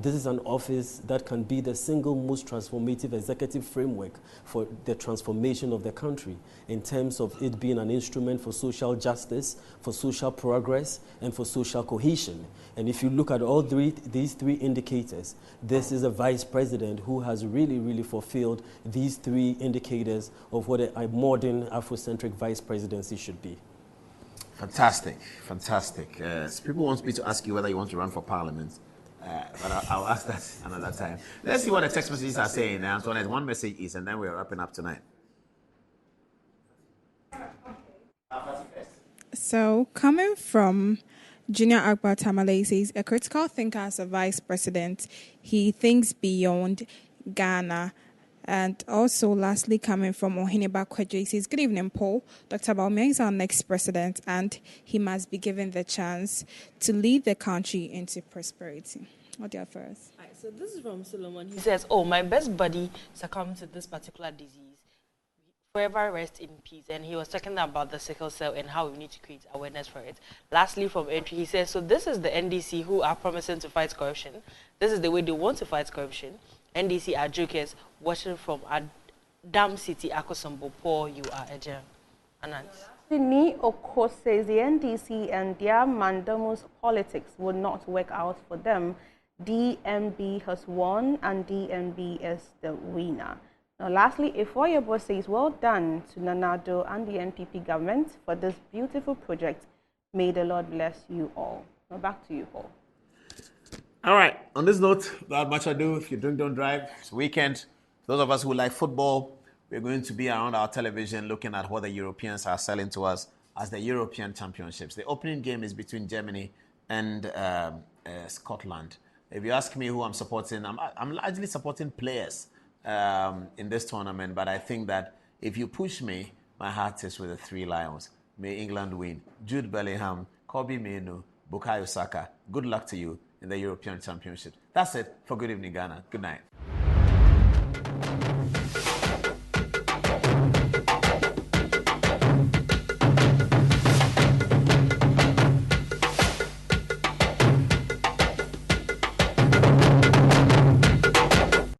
S7: This is an office that can be the single most transformative executive framework for the transformation of the country in terms of it being an instrument for social justice, for social progress, and for social cohesion. And if you look at all these three indicators, this is a vice president who has really, really fulfilled these three indicators of what a modern Afrocentric vice presidency should be.
S1: Fantastic. People want me to ask you whether you want to run for parliament. But I'll ask that another time. Let's see what the text messages are saying. Antoinette, one message is, and then we're wrapping up tonight.
S5: So, coming from Junior Akbar Tamale, says, a critical thinker as a vice president, he thinks beyond Ghana. And also, lastly, coming from Ohineba Kweje, says, good evening, Paul. Dr. Bawumia is our next president, and he must be given the chance to lead the country into prosperity. What do you have for us?
S4: Right, so this is from Solomon. He says, oh, my best buddy succumbed to this particular disease. Forever rest in peace. And he was talking about the sickle cell and how we need to create awareness for it. Lastly, from Entry, he says, so this is the NDC who are promising to fight corruption. This is the way they want to fight corruption. NDC are jokers watching from Dam City, Akosombo. Paul, you are a gem. Anans.
S3: Ni Oko says the NDC and their mandamus politics would not work out for them. DMB has won and DMB is the winner. Now, lastly, Ifoyebo says, well done to Nanado and the NPP government for this beautiful project. May the Lord bless you all. Now, back to you, Paul.
S1: All right. On this note, without much ado, if you drink, don't drive. It's weekend. Those of us who like football, we're going to be around our television looking at what the Europeans are selling to us as the European Championships. The opening game is between Germany and Scotland. If you ask me who I'm supporting, I'm largely supporting players in this tournament, but I think that if you push me, my heart is with the Three Lions. May England win. Jude Bellingham, Kobe Mainoo, Bukayo Saka. Good luck to you in the European Championship. That's it for Good Evening Ghana. Good night.